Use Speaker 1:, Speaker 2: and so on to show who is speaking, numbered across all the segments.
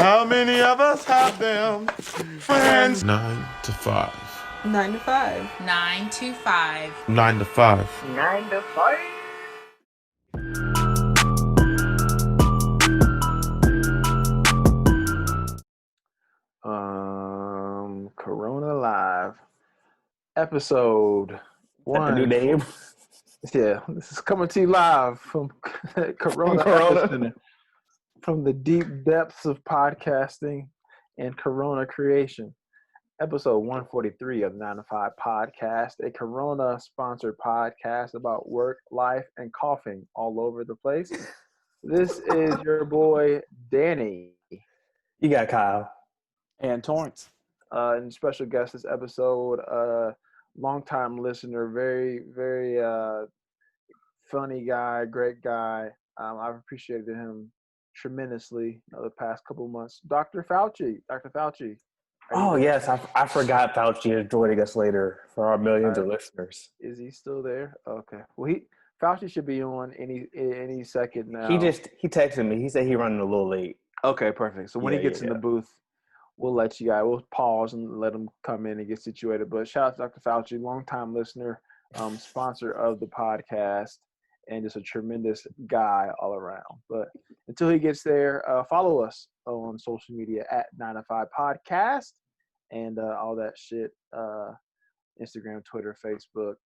Speaker 1: How many of us have them friends? 9 to 5.
Speaker 2: 9 to 5.
Speaker 3: 9 to 5.
Speaker 1: 9 to 5.
Speaker 4: 9 to 5.
Speaker 5: Corona Live, episode 1.
Speaker 4: The new name?
Speaker 5: Yeah, this is coming to you live from Corona Epicenter, from the deep depths of podcasting and Corona creation. Episode 143 of 9 to 5 podcast, a Corona-sponsored podcast about work, life, and coughing all over the place. This is your boy, Danny.
Speaker 4: You got Kyle.
Speaker 6: And Torrance.
Speaker 5: And special guest this episode, longtime listener, very, very funny guy, great guy. I've appreciated him tremendously the past couple of months. Dr. Fauci.
Speaker 4: Oh, yes. I forgot Fauci is joining us later for our millions of listeners.
Speaker 5: Is he still there? Okay. Well, Fauci should be on any second now.
Speaker 4: He texted me. He said he running a little late.
Speaker 5: Okay, perfect. So when he gets in the booth, we'll let you guys. We'll pause and let him come in and get situated. But shout out to Dr. Fauci, longtime listener, sponsor of the podcast, and just a tremendous guy all around. But until he gets there, follow us on social media at 9 to 5 Podcast and all that shit. Instagram, Twitter, Facebook.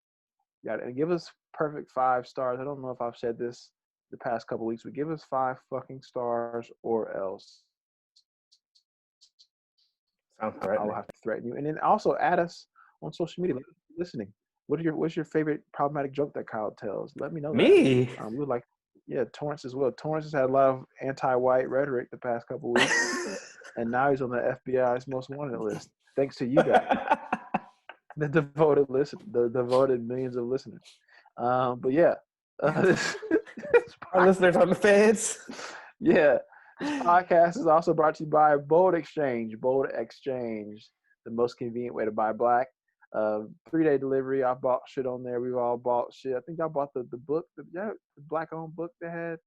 Speaker 5: And give us perfect 5 stars. I don't know if I've said this the past couple weeks, but give us 5 fucking stars or else.
Speaker 4: Sounds threatening.
Speaker 5: I'll have to threaten you. And then also add us on social media. Listening. What's your favorite problematic joke that Kyle tells? Let me know.
Speaker 4: Me?
Speaker 5: We would like, Torrance as well. Torrance has had a lot of anti-white rhetoric the past couple of weeks, and now he's on the FBI's most wanted list. Thanks to you guys, the devoted millions of listeners. But yeah,
Speaker 4: our listeners on the feds.
Speaker 5: Yeah. This podcast is also brought to you by Bold Exchange. Bold Exchange, the most convenient way to buy black. 3-day delivery. I bought shit on there. We've all bought shit. I think I bought the book, the black-owned book they had.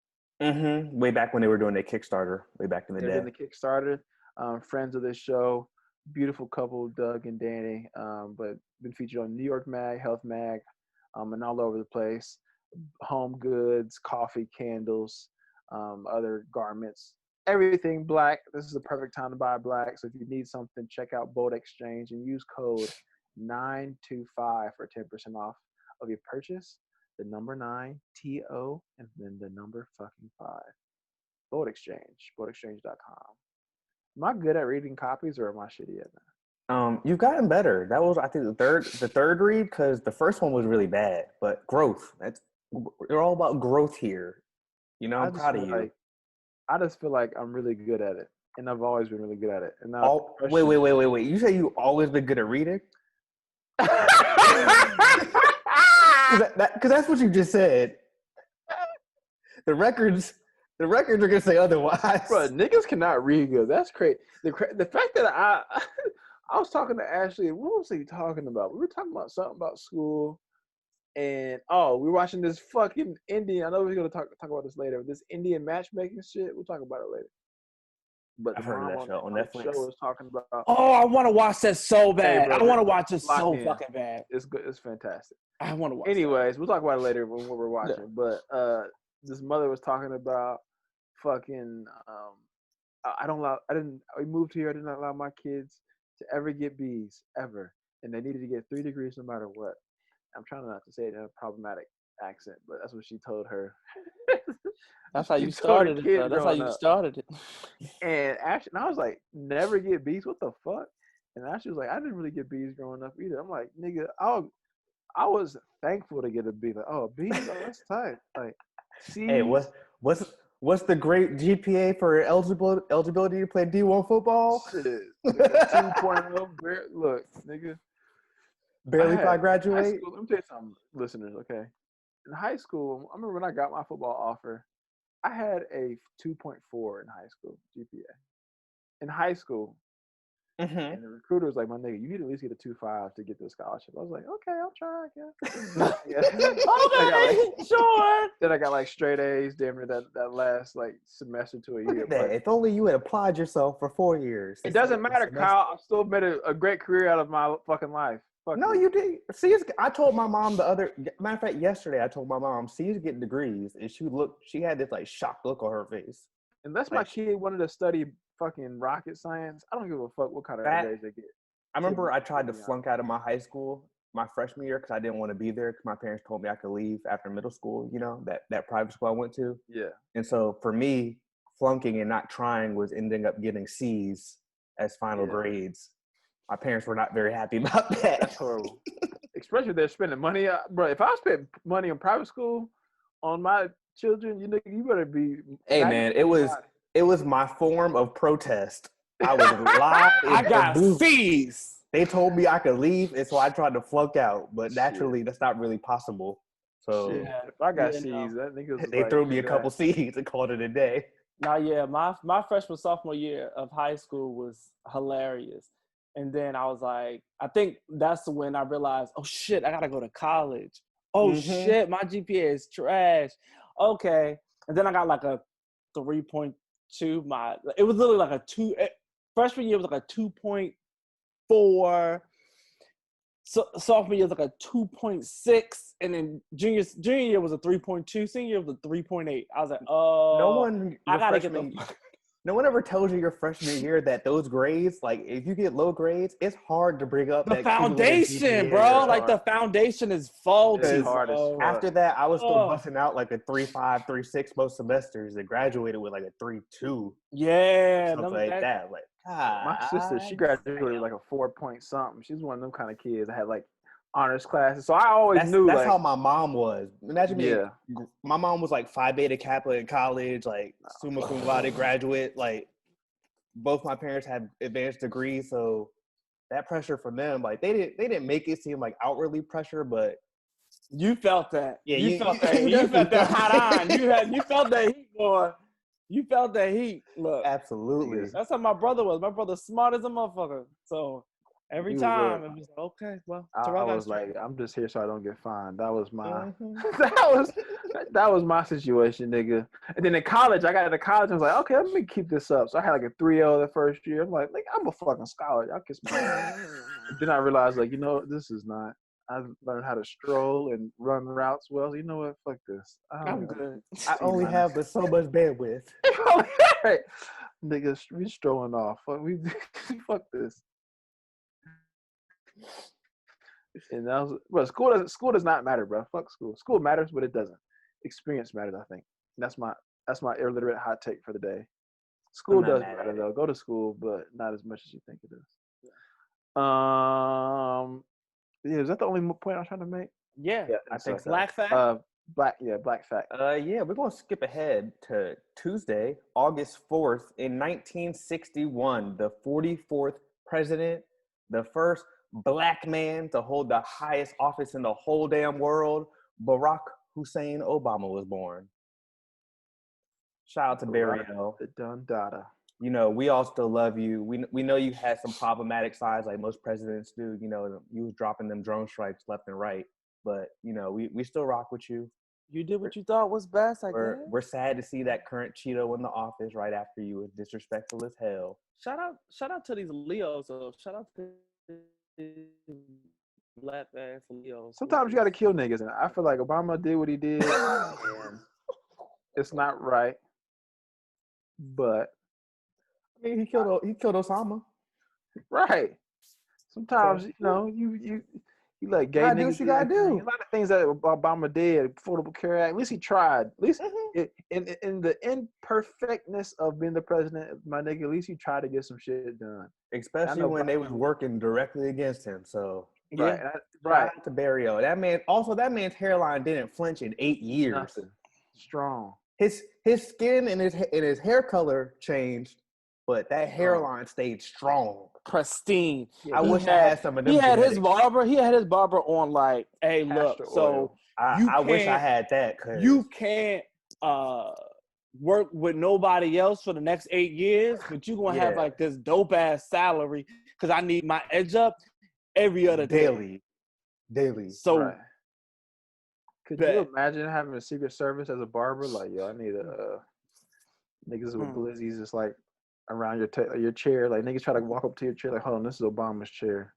Speaker 4: Mm-hmm. Way back when they were doing their Kickstarter, way back in the day.
Speaker 5: They're doing the Kickstarter. Friends of this show, beautiful couple, Doug and Danny. But been featured on New York Mag, Health Mag, and all over the place. Home goods, coffee, candles, other garments. Everything black. This is the perfect time to buy black. So if you need something, check out Bold Exchange and use code 925 for 10% off of your purchase. The number 9 TO and then the number fucking 5. Bold Exchange. BoldExchange.com. Am I good at reading copies or am I shitty at that?
Speaker 4: You've gotten better. That was, I think, the third read, because the first one was really bad. But growth. We're all about growth here. I'm proud of you.
Speaker 5: I just feel like I'm really good at it, and I've always been really good at it. And now,
Speaker 4: wait! You say you've always been good at reading? Because that's what you just said. The records are gonna say otherwise.
Speaker 5: Bro, niggas cannot read good. That's crazy. The fact that I was talking to Ashley. What was he talking about? We were talking about something about school. And we're watching this fucking Indian. I know we're gonna talk about this later. This Indian matchmaking shit. We'll talk about it later. But
Speaker 4: I've heard of that show on Netflix.
Speaker 5: The show was talking about.
Speaker 6: Oh, I want to watch that so bad.
Speaker 5: Hey, bro,
Speaker 6: I want to watch it so fucking bad.
Speaker 5: It's good. It's fantastic.
Speaker 6: I want to watch.
Speaker 5: Anyways, we'll talk about it later when we're watching. Yeah. But this mother was talking about fucking. We moved here. I did not allow my kids to ever get B's ever, and they needed to get 3 degrees no matter what. I'm trying not to say it in a problematic accent, but that's what she told her.
Speaker 6: That's how you started it. That's how you started it.
Speaker 5: And Ashley, and I was like, never get B's? What the fuck? And Ashley was like, I didn't really get B's growing up either. I'm like, nigga, I was thankful to get a B. Like, B's, that's tight. Like, C's.
Speaker 4: Hey, what's the great GPA for eligibility to play D1 football?
Speaker 5: Shit. 2.0. Look, nigga.
Speaker 4: Barely graduate.
Speaker 5: Let me tell you something, listeners, okay? In high school, I remember when I got my football offer, I had a 2.4 in high school GPA. In high school.
Speaker 4: Mm-hmm.
Speaker 5: And the recruiter was like, my nigga, you need to at least get a 2.5 to get this scholarship. I was like, okay, I'll try, I guess.
Speaker 6: Okay, sure.
Speaker 5: Then I got like straight A's damn near that last like semester to a
Speaker 4: Look
Speaker 5: year.
Speaker 4: at that.
Speaker 5: But
Speaker 4: If only you had applied yourself for 4 years.
Speaker 5: it doesn't
Speaker 4: instead of a
Speaker 5: matter,
Speaker 4: semester.
Speaker 5: Kyle. I still made a great career out of my fucking life. Fuck
Speaker 4: No,
Speaker 5: you.
Speaker 4: you did. See, I told my mom matter of fact, yesterday I told my mom, C's getting degrees, and she had this like shocked look on her face.
Speaker 5: Unless my kid wanted to study fucking rocket science, I don't give a fuck what kind of grades they get.
Speaker 4: I remember I tried to flunk out of my high school my freshman year because I didn't want to be there because my parents told me I could leave after middle school, you know, that private school I went to.
Speaker 5: Yeah.
Speaker 4: And so for me, flunking and not trying was ending up getting C's as final grades. My parents were not very happy about that.
Speaker 5: That's horrible. Especially if they're spending money. Bro, if I spent money in private school on my children, you better be.
Speaker 4: Hey man, it was my form of protest. I was live.
Speaker 6: I got C's.
Speaker 4: They told me I could leave, and so I tried to flunk out. But naturally, that's not really possible. So
Speaker 5: if I got C's, that nigga
Speaker 4: they threw me a couple C's and called it a day.
Speaker 6: Now, yeah, my freshman sophomore year of high school was hilarious. And then I was like, I think that's when I realized, oh shit, I gotta go to college. Oh shit, my GPA is trash. Okay. And then I got like a 3.2. It was literally like a 2. Freshman year was like a 2.4. So sophomore year was like a 2.6, and then junior year was a 3.2. Senior year was a 3.8. I was like, oh, I gotta get the.
Speaker 4: No one ever tells you your freshman year that those grades, like if you get low grades, it's hard to bring up
Speaker 6: the
Speaker 4: that
Speaker 6: foundation, bro. Like the foundation is faulty.
Speaker 4: After that, I was still busting out like a 3.5, 3.6 most semesters and graduated with like a 3.2.
Speaker 6: Yeah,
Speaker 4: something like that. Like,
Speaker 5: my sister, she graduated with like a 4 point something. She's one of them kind of kids that had like honors classes. So I always knew
Speaker 4: that's
Speaker 5: like,
Speaker 4: how my mom was. Imagine me. My mom was like Phi Beta Kappa in college, like summa cum laude graduate. Like both my parents had advanced degrees, so that pressure from them, like they didn't make it seem like outwardly pressure, but
Speaker 6: you felt that.
Speaker 4: Yeah,
Speaker 6: you felt that. You felt that hot on. You felt that heat, boy. You felt that heat. Look,
Speaker 4: absolutely.
Speaker 6: That's how my brother was. My brother's smart as a motherfucker. So every time it was like, okay, well,
Speaker 5: I was like, I'm just here so I don't get fined. That was my
Speaker 4: Mm-hmm.
Speaker 5: that was my situation, nigga. And then in college, I got into college. I was like, okay, let me keep this up. So I had like a 3.0 the first year. I'm like, I'm a fucking scholar. I'll kiss my ass. Then I realized, like, this is not. I learned how to stroll and run routes well. You know what? Fuck this.
Speaker 6: I'm good.
Speaker 4: I only have but so much bandwidth.
Speaker 5: Niggas, we strolling off. Fuck this. And that was, bro, school does not matter, bro. Fuck school. School matters, but it doesn't. Experience matters, I think. That's my illiterate hot take for the day. School does matter though. Go to school, but not as much as you think it is. Yeah, is that the only point I was trying to make?
Speaker 6: Yeah,
Speaker 4: I think so.
Speaker 6: Black fact.
Speaker 5: Black fact.
Speaker 4: Yeah, we're gonna skip ahead to Tuesday, August 4th, in 1961. The 44th president, the first Black man to hold the highest office in the whole damn world, Barack Hussein Obama was born. Shout out to Barrio.
Speaker 5: The Dun Dada.
Speaker 4: You know, we all still love you. We know you had some problematic sides like most presidents do. You know, you was dropping them drone strikes left and right. But, you know, we still rock with you.
Speaker 6: You did what you thought was best, I guess.
Speaker 4: We're sad to see that current Cheeto in the office right after you was disrespectful as hell.
Speaker 6: Shout out to these Leos. So shout out to these Black ass Leos.
Speaker 5: Sometimes you got to kill niggas. And I feel like Obama did what he did. And it's not right. But
Speaker 4: I mean, he killed Osama.
Speaker 5: Right. Sometimes, you know, you like gay niggas.
Speaker 4: You gotta do.
Speaker 5: A lot of things that Obama did, Affordable Care Act, at least he tried. At least in the imperfectness of being the president, my nigga, at least he tried to get some shit done.
Speaker 4: Especially when they was working directly against him. So
Speaker 5: right.
Speaker 4: Shout out to Barrio. That man's hairline didn't flinch in 8 years.
Speaker 5: Nothing. Strong.
Speaker 4: His skin and his hair color changed, but that hairline stayed strong.
Speaker 6: Pristine.
Speaker 4: I wish I had some of them.
Speaker 6: He had his barber on like, hey, look, so
Speaker 4: I wish I had that.
Speaker 6: You can't work with nobody else for the next 8 years, but you're gonna have
Speaker 4: Yeah.
Speaker 6: like this dope ass salary because I need my edge up every other day.
Speaker 4: Daily.
Speaker 6: So
Speaker 5: Right. Could
Speaker 6: bet.
Speaker 5: you imagine having a Secret Service as a barber? Like, yo, I need niggas with
Speaker 6: Hmm.
Speaker 5: glizzies just like around your chair. Like niggas try to walk up to your chair, like, hold on, this is Obama's chair.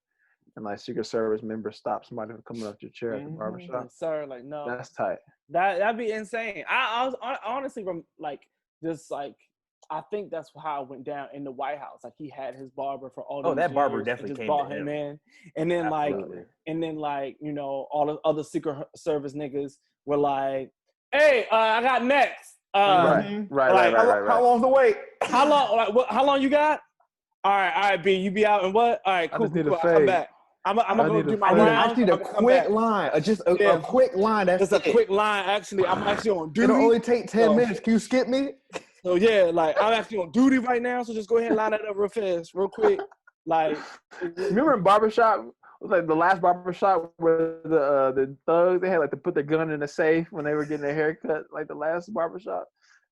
Speaker 5: And like Secret Service members stop somebody from coming up to your chair at the barbershop.
Speaker 6: Like, sir, like no.
Speaker 5: That's tight.
Speaker 6: That'd be insane. I was honestly from like just like I think that's how it went down in the White House. Like he had his barber for all these
Speaker 4: that barber
Speaker 6: years
Speaker 4: definitely
Speaker 6: and just
Speaker 4: came
Speaker 6: brought
Speaker 4: to
Speaker 6: him
Speaker 4: him.
Speaker 6: in, and then
Speaker 4: Absolutely.
Speaker 6: you know all the other Secret Service niggas were like, "Hey, I got next."
Speaker 5: Right.
Speaker 4: How long's the wait?
Speaker 6: How long? Like, how long you got? All right, B, you be out and what? All right,
Speaker 5: I
Speaker 6: cool,
Speaker 5: just need
Speaker 6: cool.
Speaker 5: a
Speaker 6: I'll come
Speaker 5: fade.
Speaker 6: back. I'm gonna go
Speaker 5: need
Speaker 6: do
Speaker 5: a
Speaker 6: my
Speaker 5: fade.
Speaker 6: rounds.
Speaker 4: I just need a
Speaker 6: I'm gonna come
Speaker 4: quick
Speaker 6: back.
Speaker 4: line. Just a
Speaker 6: Yeah.
Speaker 4: quick line. That's
Speaker 6: Just a
Speaker 4: it.
Speaker 6: quick line. Actually, I'm actually on duty.
Speaker 4: It'll only take 10
Speaker 6: So-
Speaker 4: minutes. Can you skip me?
Speaker 6: So yeah, like I'm actually on duty right now, so just go ahead and line that up real fast, real quick. Like,
Speaker 5: Remember in barbershop, it was like the last barbershop where the thugs, they had like to put their gun in the safe when they were getting their hair cut, like the last barbershop.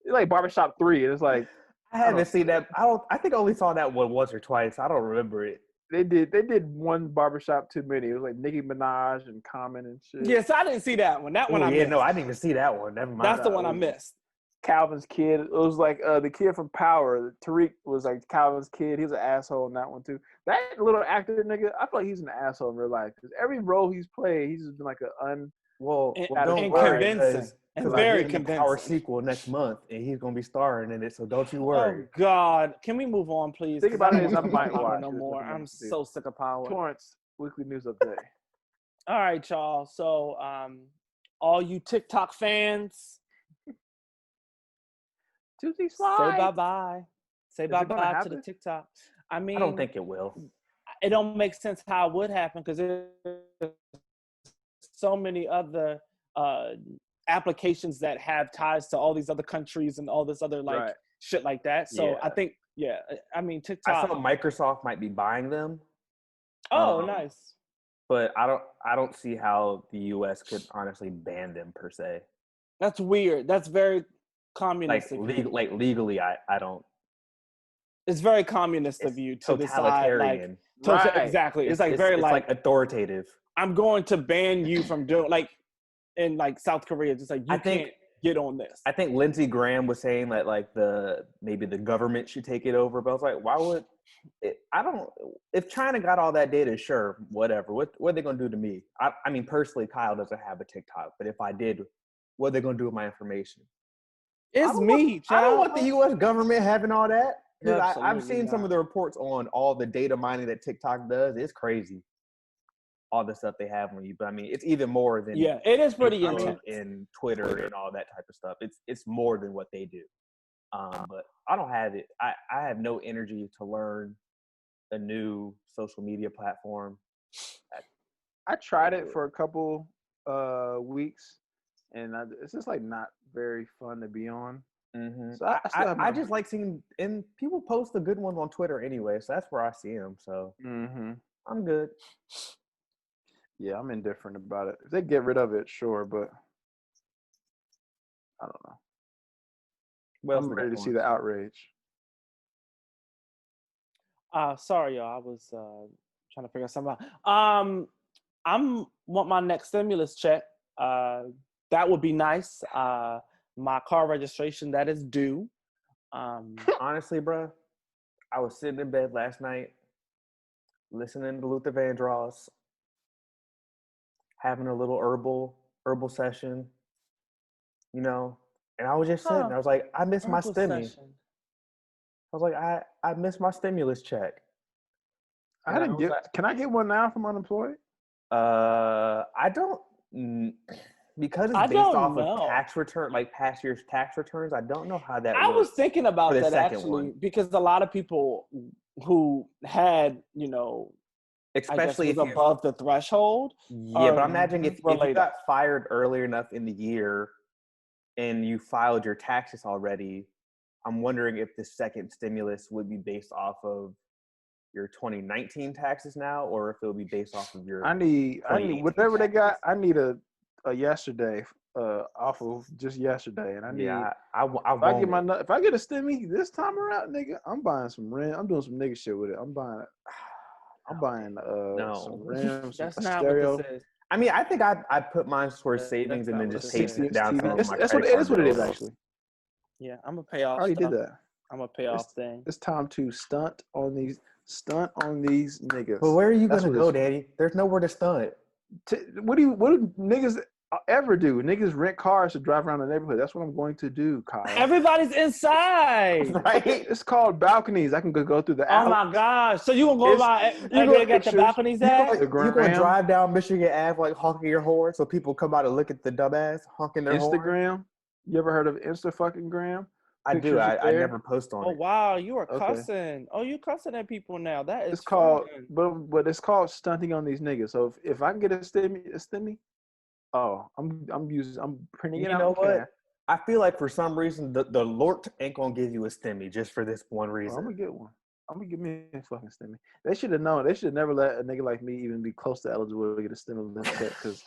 Speaker 5: It's like barbershop 3. And it's like
Speaker 4: I haven't seen that. I think I only saw that one once or twice. I don't remember it.
Speaker 5: they did one barbershop too many. It was like Nicki Minaj and Common and shit.
Speaker 6: yes, I didn't see that one. That one
Speaker 4: Oh,
Speaker 6: I
Speaker 4: yeah,
Speaker 6: missed.
Speaker 4: no, I didn't even see that one. Never mind.
Speaker 6: That's the one I missed.
Speaker 5: Calvin's kid. It was like the kid from Power. Tariq was like Calvin's kid. He was an asshole in that one too. That little actor nigga, I feel like he's an asshole in real life because every role he's played, he's just been like an
Speaker 4: Well,
Speaker 6: And-
Speaker 4: don't
Speaker 6: and
Speaker 4: worry,
Speaker 6: convincing. And
Speaker 4: because
Speaker 6: very
Speaker 4: I'm getting the Power
Speaker 6: convincing.
Speaker 4: sequel next month, and he's gonna be starring in it. So don't you
Speaker 6: Oh
Speaker 4: worry.
Speaker 6: God, can we move on, please?
Speaker 5: Think
Speaker 6: 'Cause
Speaker 5: about
Speaker 6: I
Speaker 5: it
Speaker 6: don't
Speaker 5: as I
Speaker 6: wanna
Speaker 5: might
Speaker 6: talk about
Speaker 5: watch
Speaker 6: it no
Speaker 5: it.
Speaker 6: more. I'm so sick of Power.
Speaker 5: Torrance Weekly News Update.
Speaker 6: All right, y'all. So, all you TikTok fans,
Speaker 5: Tuesday
Speaker 6: say
Speaker 5: slide.
Speaker 6: bye-bye. Say
Speaker 5: Is it gonna
Speaker 6: bye-bye to
Speaker 5: happen?
Speaker 6: the TikTok. I mean,
Speaker 4: I don't think it will.
Speaker 6: it don't make sense how it would happen because there's so many other applications that have ties to all these other countries and all this other like
Speaker 5: Right.
Speaker 6: shit like that. So I
Speaker 4: Yeah.
Speaker 6: think, I mean
Speaker 4: I
Speaker 6: TikTok.
Speaker 4: saw Microsoft might be buying them,
Speaker 6: Oh, nice.
Speaker 4: but I don't see how the U.S. could honestly ban them per se.
Speaker 6: That's weird. That's very
Speaker 4: Like
Speaker 6: communist of you.
Speaker 4: legally, I don't.
Speaker 6: It's very communist
Speaker 4: It's
Speaker 6: of you to decide like
Speaker 4: totalitarian.
Speaker 5: Right.
Speaker 6: exactly. It's like very like
Speaker 4: authoritative.
Speaker 6: I'm going to ban you from doing like in like South Korea, just like you can't get on this.
Speaker 4: I think Lindsey Graham was saying that like maybe the government should take it over, but I was like, why would it? I don't. If China got all that data, sure, whatever. What are they gonna do to me? I mean, personally, Kyle doesn't have a TikTok, but if I did, what are they gonna do with my information?
Speaker 6: It's me,
Speaker 4: I don't
Speaker 6: child.
Speaker 4: want the U.S. government having all that. 'Cause I've
Speaker 6: Absolutely
Speaker 4: seen some
Speaker 6: not.
Speaker 4: of the reports on all the data mining that TikTok does. It's crazy. All the stuff they have on you, but I mean, it's even more than
Speaker 6: Yeah, it is pretty
Speaker 4: Facebook
Speaker 6: intense.
Speaker 4: and Twitter and all that type of stuff. It's more than what they do. But I don't have it. I have no energy to learn a new social media platform.
Speaker 5: I tried it for a couple weeks, and it's just like not very fun to be on.
Speaker 4: Mm-hmm.
Speaker 5: So I still have
Speaker 4: I just like seeing, and people post the good ones on Twitter anyway, so that's where I see them. So I'm good.
Speaker 5: Yeah, I'm indifferent about it. If they get rid of it, sure, but I don't know.
Speaker 4: What else
Speaker 5: I'm
Speaker 4: we got
Speaker 5: ready to
Speaker 4: going?
Speaker 5: see the outrage.
Speaker 6: Sorry, y'all. I was trying to figure something out. I'm want my next stimulus check. That would be nice. My car registration that is due.
Speaker 4: Honestly, bro, I was sitting in bed last night, listening to Luther Vandross, having a little herbal session, you know, and I was just sitting. I was like, I miss my
Speaker 6: Herbal
Speaker 4: stimmy.
Speaker 6: session.
Speaker 4: I was like, I miss my stimulus check.
Speaker 5: I
Speaker 4: And
Speaker 5: didn't get. Can I get one now from unemployed?
Speaker 4: I don't, because it's
Speaker 6: I
Speaker 4: based
Speaker 6: don't
Speaker 4: off
Speaker 6: know.
Speaker 4: of tax return, like past year's tax returns. I don't know how that
Speaker 6: I was
Speaker 4: works.
Speaker 6: thinking about
Speaker 4: for the
Speaker 6: that
Speaker 4: second
Speaker 6: actually
Speaker 4: one.
Speaker 6: because a lot of people who had,
Speaker 4: Especially
Speaker 6: I
Speaker 4: if
Speaker 6: guess was
Speaker 4: you,
Speaker 6: above the threshold.
Speaker 4: yeah, but I'm imagining if you
Speaker 6: related.
Speaker 4: got fired earlier enough in the year and you filed your taxes already, I'm wondering if the second stimulus would be based off of your 2019 taxes now, or if it'll be based off of your.
Speaker 5: I need
Speaker 4: 2018
Speaker 5: whatever they got.
Speaker 4: taxes.
Speaker 5: I need a yesterday off of just yesterday, and I need.
Speaker 4: Yeah, I
Speaker 5: If I get
Speaker 4: want it.
Speaker 5: if I get a stimmy this time around, nigga, I'm buying some rim. I'm doing some nigga shit with it. I'm buying some
Speaker 4: No.
Speaker 5: rims, some
Speaker 6: That's
Speaker 5: a
Speaker 6: not what this
Speaker 5: stereo.
Speaker 6: is.
Speaker 4: I mean, I think I put mine towards savings
Speaker 6: That's
Speaker 4: and
Speaker 6: not
Speaker 4: then
Speaker 6: what
Speaker 4: just
Speaker 6: this
Speaker 4: pay
Speaker 6: is.
Speaker 5: 60 inch
Speaker 4: down some
Speaker 5: TV.
Speaker 4: of my
Speaker 5: That's
Speaker 4: credit
Speaker 5: what it
Speaker 4: card
Speaker 5: is. What it is
Speaker 4: bills.
Speaker 5: actually.
Speaker 6: Yeah, I'm gonna pay
Speaker 5: I
Speaker 6: off
Speaker 5: already
Speaker 6: stuff.
Speaker 5: did that.
Speaker 6: I'm a payoff thing.
Speaker 5: It's time to stunt on these niggas.
Speaker 4: But where are you
Speaker 5: That's
Speaker 4: gonna
Speaker 5: what
Speaker 4: go,
Speaker 5: it's
Speaker 4: Daddy? There's nowhere to stunt.
Speaker 5: what do niggas ever do? Niggas rent cars to drive around the neighborhood. That's what I'm going to do, Kyle.
Speaker 6: Everybody's inside.
Speaker 4: Right?
Speaker 5: It's called balconies. I can go through the
Speaker 6: Oh
Speaker 5: alley.
Speaker 6: my gosh! So you gonna go
Speaker 5: It's-
Speaker 6: by?
Speaker 5: you
Speaker 6: They
Speaker 5: go
Speaker 6: got the
Speaker 5: pictures.
Speaker 6: balconies at?
Speaker 5: The
Speaker 4: You gonna
Speaker 5: gram.
Speaker 4: drive down Michigan Ave like honking your horn so people come out and look at the dumbass honking their horn?
Speaker 5: Instagram. You ever heard of Insta fucking gram?
Speaker 4: I do.
Speaker 5: Pictures
Speaker 4: I
Speaker 5: there.
Speaker 4: never post on
Speaker 6: Oh
Speaker 4: it.
Speaker 6: wow, you are
Speaker 5: Okay.
Speaker 6: cussing. Oh, you cussing at people now. That is
Speaker 5: It's called,
Speaker 6: fun.
Speaker 5: but it's called stunting on these niggas. So if I can get a stimmy, oh, I'm printing
Speaker 4: You
Speaker 5: it out.
Speaker 4: know
Speaker 5: in
Speaker 4: what?
Speaker 5: cash.
Speaker 4: I feel like for some reason the Lord ain't gonna give you a stimmy just for this one
Speaker 5: Oh,
Speaker 4: reason.
Speaker 5: I'm gonna get one. I'm gonna give me a fucking stimmy. They should have known. They should never let a nigga like me even be close to eligible to get a stimulus check because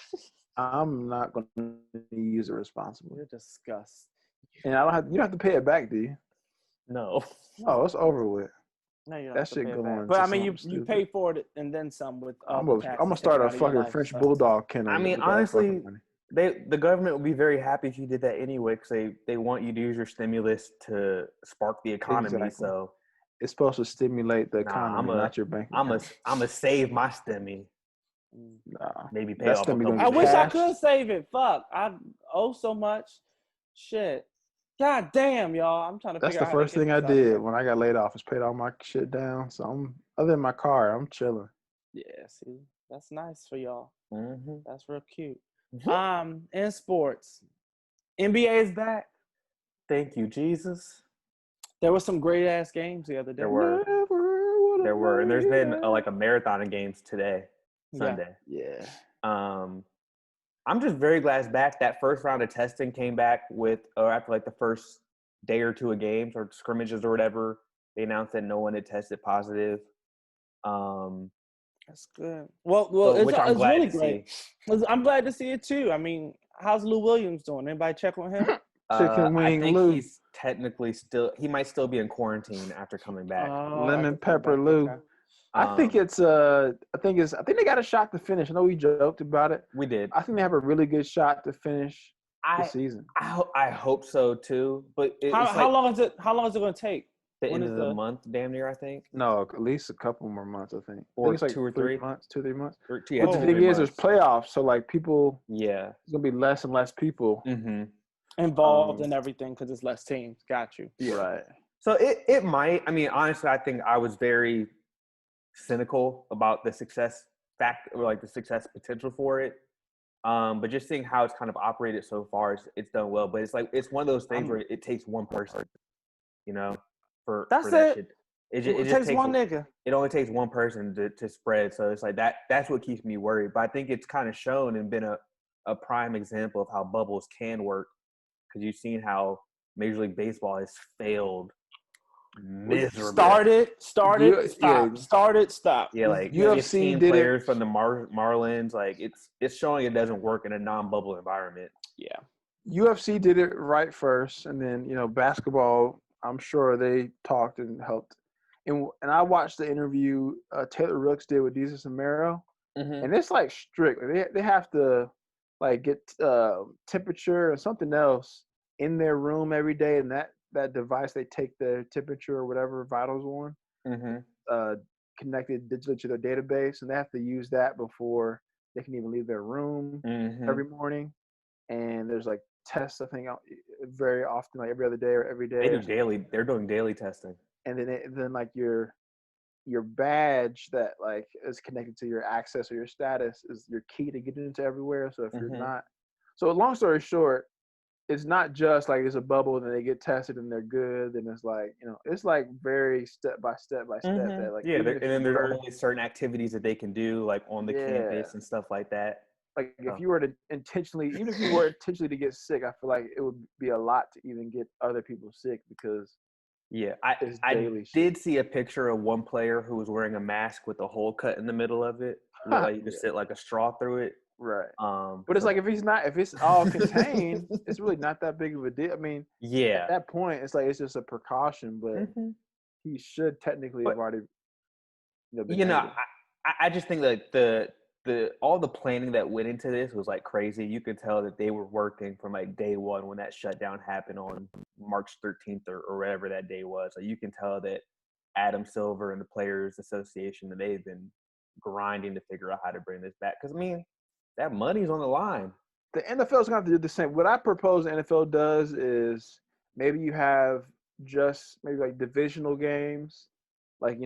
Speaker 5: I'm not gonna use it responsibly.
Speaker 6: You're disgusting.
Speaker 5: And I don't have. You don't have to pay it back, do you?
Speaker 4: No.
Speaker 5: Oh, it's over with.
Speaker 6: No, you don't
Speaker 5: That
Speaker 6: have to
Speaker 5: shit
Speaker 6: pay it
Speaker 5: going
Speaker 6: back. But
Speaker 5: to
Speaker 6: I mean, you
Speaker 5: stupid.
Speaker 6: pay for it and then some with
Speaker 5: I'm
Speaker 6: the
Speaker 5: gonna
Speaker 6: taxes
Speaker 5: start
Speaker 6: taken
Speaker 5: a
Speaker 6: out of your
Speaker 5: fucking
Speaker 6: life,
Speaker 5: French
Speaker 6: so.
Speaker 5: bulldog kennel.
Speaker 4: I mean,
Speaker 5: with that
Speaker 4: honestly,
Speaker 5: fucking money.
Speaker 4: the government would be very happy if you did that anyway because they want you to use your stimulus to spark the economy.
Speaker 5: Exactly.
Speaker 4: So
Speaker 5: It's supposed to stimulate the
Speaker 4: nah,
Speaker 5: economy, not your bank
Speaker 4: I'm
Speaker 5: account.
Speaker 4: a save my stimmy.
Speaker 5: Nah.
Speaker 4: Maybe pay
Speaker 5: That
Speaker 4: off a
Speaker 5: stimmy
Speaker 4: couple.
Speaker 5: gonna
Speaker 6: I
Speaker 5: get
Speaker 6: wish I
Speaker 5: cashed.
Speaker 6: could save it. Fuck, I owe so much. Shit. God damn, y'all. I'm trying to
Speaker 5: That's
Speaker 6: figure
Speaker 5: the
Speaker 6: out how to
Speaker 5: first
Speaker 6: get
Speaker 5: thing I
Speaker 6: this out
Speaker 5: did
Speaker 6: there.
Speaker 5: when I got laid off. Is paid all my shit down. So I'm other than my car, I'm chilling.
Speaker 6: Yeah, see, that's nice for y'all.
Speaker 4: Mm-hmm.
Speaker 6: That's real cute.
Speaker 4: Mhm.
Speaker 6: In sports, NBA is back.
Speaker 4: Thank you, Jesus.
Speaker 6: There were some great ass games the other day.
Speaker 4: There were, and there's been like a marathon of games today, Sunday.
Speaker 5: Yeah.
Speaker 4: I'm just very glad it's back. That first round of testing came back after like the first day or two of games or scrimmages or whatever. They announced that no one had tested positive.
Speaker 6: That's good. Well,
Speaker 4: Which I'm
Speaker 6: it's
Speaker 4: glad
Speaker 6: really
Speaker 4: to
Speaker 6: great. I'm glad to see it too. I mean, how's Lou Williams doing? Anybody check on him?
Speaker 5: Chicken
Speaker 4: I
Speaker 5: wing
Speaker 4: think
Speaker 5: Lou.
Speaker 4: he's technically he might still be in quarantine after coming back.
Speaker 5: Lemon pepper Lou.
Speaker 6: Okay.
Speaker 5: I think I think they got a shot to finish. I know we joked about it.
Speaker 4: We did.
Speaker 5: I think they have a really good shot to finish the season.
Speaker 4: I hope so too. But
Speaker 6: How long is it going to take?
Speaker 4: The
Speaker 6: When
Speaker 4: end
Speaker 6: is
Speaker 4: of the month, damn near, I think.
Speaker 5: No, at least a couple more months, I think.
Speaker 4: Or
Speaker 5: I think it's like
Speaker 4: 2 or 3
Speaker 5: months, 2-3 months.
Speaker 4: But
Speaker 5: But the thing is, there's playoffs, so like people,
Speaker 4: yeah,
Speaker 5: there's gonna be less and less people
Speaker 6: involved in everything because it's less teams. Got you.
Speaker 5: Yeah. Right.
Speaker 4: So it might. I mean, honestly, I think I was very cynical about the success potential for it. But just seeing how it's kind of operated so far, it's done well. But it's one of those things where it takes one person, for
Speaker 6: That's
Speaker 4: that
Speaker 6: it.
Speaker 4: shit.
Speaker 6: It just takes one nigga.
Speaker 4: It only takes one person to spread. So it's like that's what keeps me worried. But I think it's kind of shown and been a prime example of how bubbles can work, because you've seen how Major League Baseball has failed miserably.
Speaker 6: Started, stop.
Speaker 4: Yeah, like
Speaker 5: UFC
Speaker 4: 15
Speaker 5: did
Speaker 4: players
Speaker 5: it.
Speaker 4: from the Marlins. Like it's showing it doesn't work in a non-bubble environment.
Speaker 6: Yeah.
Speaker 5: UFC did it right first, and then basketball. I'm sure they talked and helped. And I watched the interview Taylor Rooks did with Jesus Amaro, and it's like strict. They have to like get temperature and something else in their room every day, and that device they take the temperature or whatever vitals on, connected digitally to their database, and they have to use that before they can even leave their room every morning. And there's like tests, I think, very often, like every other day or every day.
Speaker 4: They do daily. They're doing daily testing.
Speaker 5: And then like your badge that like is connected to your access or your status is your key to get into everywhere. So if you're not, so long story short, it's not just like it's a bubble and then they get tested and they're good. And it's like it's like very step by step that like
Speaker 4: and then there's only certain activities that they can do like on the campus and stuff like that.
Speaker 5: Like if you were to intentionally, even if you were intentionally to get sick, I feel like it would be a lot to even get other people sick because
Speaker 4: I did see a picture of one player who was wearing a mask with a hole cut in the middle of it. Like you could sit like a straw through it.
Speaker 5: Right. But it's like if it's all contained, it's really not that big of a deal. I mean,
Speaker 4: yeah.
Speaker 5: at that point, it's like it's just a precaution, but he should technically have already been negative.
Speaker 4: I just think that the all the planning that went into this was like crazy. You could tell that they were working from like day one when that shutdown happened on March 13th or whatever that day was. So you can tell that Adam Silver and the Players Association, that they've been grinding to figure out how to bring this back. Because I mean, that money's on the line.
Speaker 5: The NFL is going to have to do the same. What I propose the NFL does is maybe you have just maybe like divisional games, like,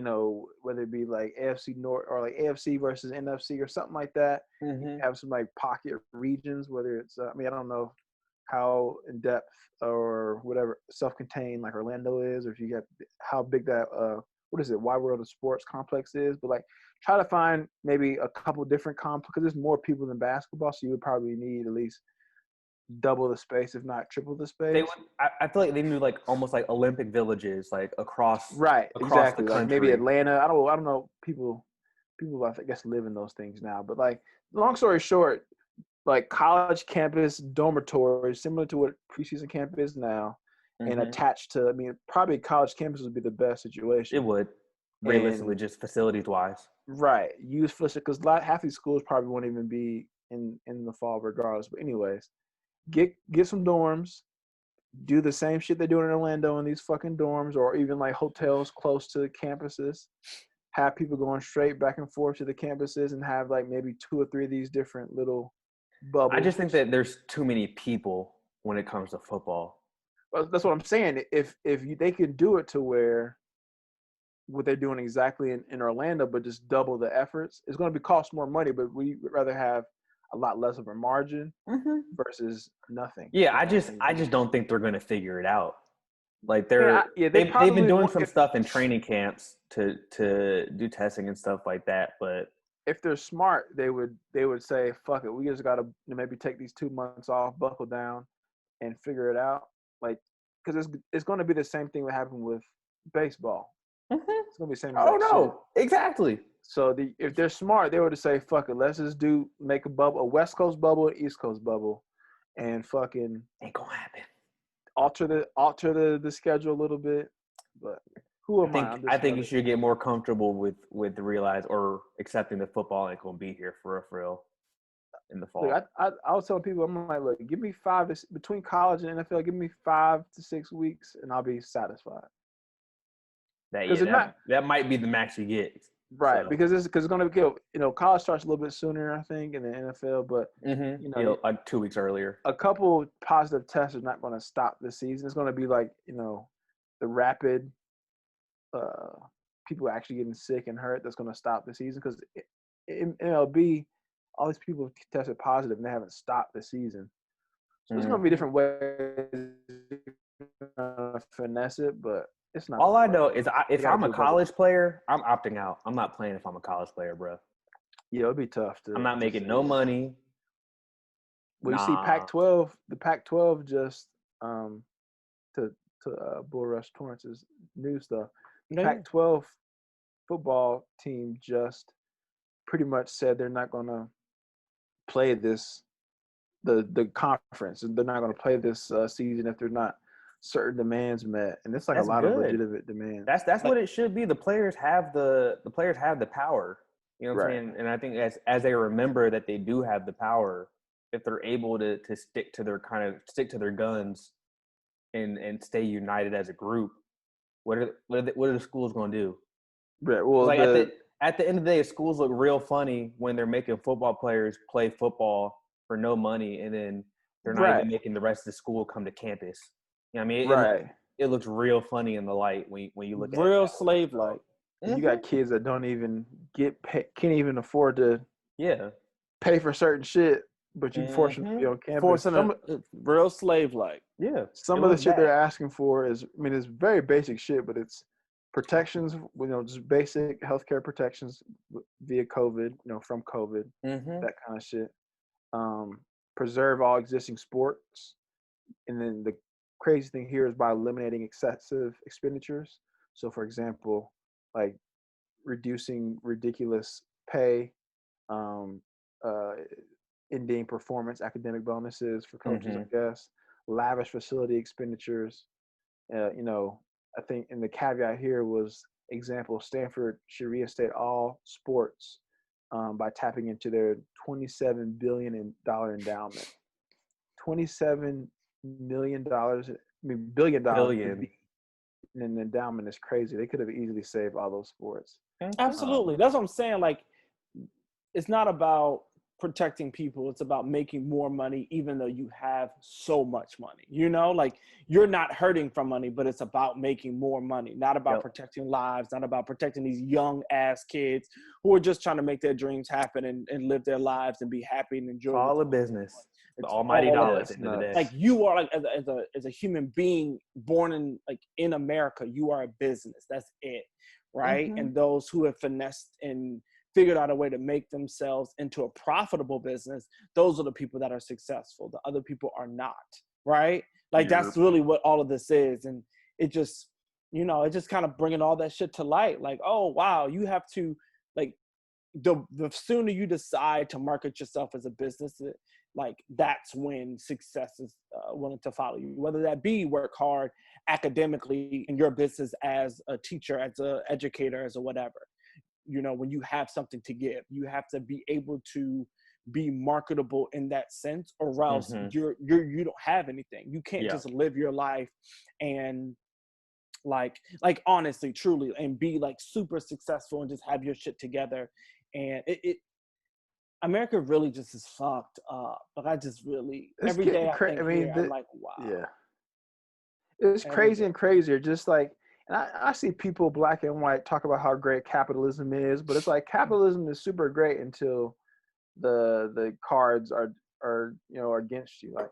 Speaker 5: whether it be like AFC North or like AFC versus NFC or something like that. You have some like pocket regions, whether it's, I don't know how in depth or whatever self-contained like Orlando is, or if you get how big that, what is it, Wide World of Sports complex is, but like try to find maybe a couple different complexes, because there's more people than basketball, so you would probably need at least double the space, if not triple the space.
Speaker 4: They would, I feel like they need like almost like Olympic villages, like across
Speaker 5: exactly.
Speaker 4: the country.
Speaker 5: Like maybe Atlanta. I don't know. People I guess live in those things now. But like, long story short, like college campus dormitories, similar to what preseason camp is now, and attached to, probably college campus would be the best situation.
Speaker 4: It would, realistically, just facilities wise.
Speaker 5: Right. Use facilities, because half these schools probably won't even be in the fall regardless. But anyways, get some dorms, do the same shit they're doing in Orlando in these fucking dorms, or even like hotels close to the campuses. Have people going straight back and forth to the campuses, and have like maybe 2 or 3 of these different little bubbles.
Speaker 4: I just think that there's too many people when it comes to football.
Speaker 5: Well, that's what I'm saying. If they could do it to where what they're doing exactly in Orlando, but just double the efforts, it's going to cost more money, but we would rather have a lot less of a margin versus nothing.
Speaker 4: Yeah, I just don't think they're going to figure it out. Like they've been doing some stuff in training camps to do testing and stuff like that, but
Speaker 5: if they're smart, they would say, fuck it, we just got to maybe take these 2 months off, buckle down, and figure it out. Like, because it's going to be the same thing that happened with baseball. It's going to be the same.
Speaker 4: Oh no,
Speaker 5: shit.
Speaker 4: exactly.
Speaker 5: So if they're smart, they would say, fuck it, let's just make a bubble, a West Coast bubble, an East Coast bubble, and fucking
Speaker 4: ain't gonna happen.
Speaker 5: Alter the schedule a little bit. But who am I?
Speaker 4: I think you should get more comfortable with the realize or accepting that football ain't gonna be here for real in the fall.
Speaker 5: Look, I was telling people, I'm like, look, give me between college and NFL, give me 5 to 6 weeks, and I'll be satisfied.
Speaker 4: That might be the max you get.
Speaker 5: Right,
Speaker 4: so.
Speaker 5: because it's going to go. College starts a little bit sooner, I think, in the NFL, but
Speaker 4: like 2 weeks earlier.
Speaker 5: A couple positive tests are not going to stop the season. It's going to be like the rapid people actually getting sick and hurt that's going to stop the season, because in MLB, all these people tested positive and they haven't stopped the season. So there's going to be different ways to finesse it, but it's not.
Speaker 4: All I know is if I'm a college player, I'm opting out. I'm not playing if I'm a college player, bro.
Speaker 5: Yeah, it'll be tough.
Speaker 4: I'm not making no money.
Speaker 5: Well, you see Pac-12, the Pac-12 just to Bull Rush Torrance's new stuff. The Pac-12 football team just pretty much said they're not going to play the conference. They're not going to play this season if they're not certain demands met, and it's like a lot of legitimate demands.
Speaker 4: That's what it should be. The players have the power. You know what I'm saying? And I think as they remember that they do have the power, if they're able to stick to their guns and stay united as a group, what are the schools going to do?
Speaker 5: Right. Well,
Speaker 4: like at the end of the day, schools look real funny when they're making football players play football for no money, and then they're not even making the rest of the school come to campus. You know what I mean? It looks real funny in the light when you look at it.
Speaker 6: Real slave-like.
Speaker 5: You got kids that don't even can't even afford to pay for certain shit, but you force them to be on campus.
Speaker 6: Real slave-like.
Speaker 4: Yeah.
Speaker 5: Some of the shit they're asking for is, it's very basic shit, but it's protections, just basic healthcare protections via COVID, from COVID, that kind of shit. Preserve all existing sports. And then the crazy thing here is by eliminating excessive expenditures. So, for example, like reducing ridiculous pay, ending performance academic bonuses for coaches, I guess, lavish facility expenditures. You know, I think, and the caveat here was example, Stanford should reinstate all sports by tapping into their $27 billion endowment. $27 million, billion dollars to
Speaker 4: Billion.
Speaker 5: be in an endowment is crazy. They could have easily saved all those sports.
Speaker 6: Absolutely. That's what I'm saying. Like, it's not about protecting people. It's about making more money, even though you have so much money. You know, like, you're not hurting from money, but it's about making more money, not about protecting lives, not about protecting these young ass kids who are just trying to make their dreams happen and live their lives and be happy and enjoy.
Speaker 4: It's all a business.
Speaker 6: It's
Speaker 4: the almighty dollar at
Speaker 5: that's
Speaker 4: the end of the day.
Speaker 6: like, you are, like, as a human being born in, like, in America, you are a business. That's it, right? And those who have finessed and figured out a way to make themselves into a profitable business, those are the people that are successful. The other people are not, right? Like, that's really what all of this is. And it just, you know, it just kind of bringing all that shit to light. Like, oh, wow, you have to, like, the sooner you decide to market yourself as a business, like, that's when success is willing to follow you, whether that be work hard academically in your business as a teacher, as an educator, as a whatever. You know, when you have something to give, you have to be able to be marketable in that sense, or else you don't have anything. You can't just live your life and like honestly, truly, and be like super successful and just have your shit together. And America really just is fucked up. Like, I just really, every day I think I'm like, wow.
Speaker 5: Yeah. It's crazy and crazier. Just like, and I see people black and white talk about how great capitalism is, but it's like capitalism is super great until the cards are against you. Like,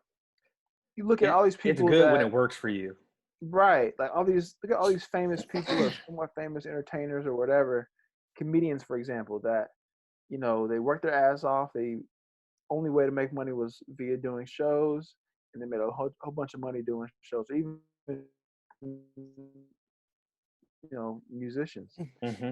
Speaker 5: you look at all these people.
Speaker 4: It's good when it works for you.
Speaker 5: Right. Like, look at all these famous people or somewhat famous entertainers or whatever, comedians, for example, that, you know, they worked their ass off. The only way to make money was via doing shows, and they made a whole bunch of money doing shows. Even, you know, musicians,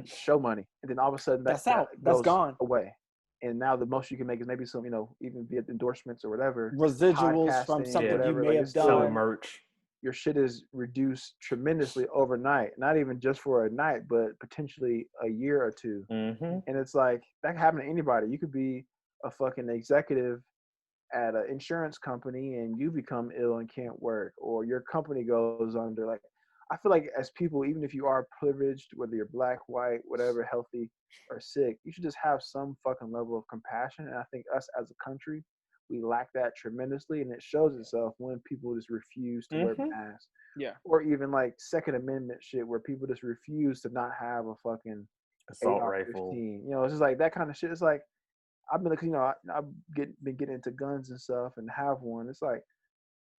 Speaker 5: show money, and then all of a sudden that goes
Speaker 6: gone
Speaker 5: away, and now the most you can make is maybe some, you know, even via endorsements or whatever,
Speaker 6: residuals from something you may have done.
Speaker 4: Selling merch.
Speaker 5: Your shit is reduced tremendously overnight, not even just for a night, but potentially a year or two. And it's like, that can happen to anybody. You could be a fucking executive at an insurance company and you become ill and can't work, or your company goes under. Like, I feel like as people, even if you are privileged, whether you're black, white, whatever, healthy or sick, you should just have some fucking level of compassion. And I think us as a country, we lack that tremendously, and it shows itself when people just refuse to wear masks.
Speaker 6: Yeah.
Speaker 5: Or even like Second Amendment shit, where people just refuse to not have a fucking
Speaker 4: assault
Speaker 5: AR-15.
Speaker 4: rifle.
Speaker 5: You know, it's just like that kind of shit. It's like, I've been, you know, I've been getting into guns and stuff and have one. It's like,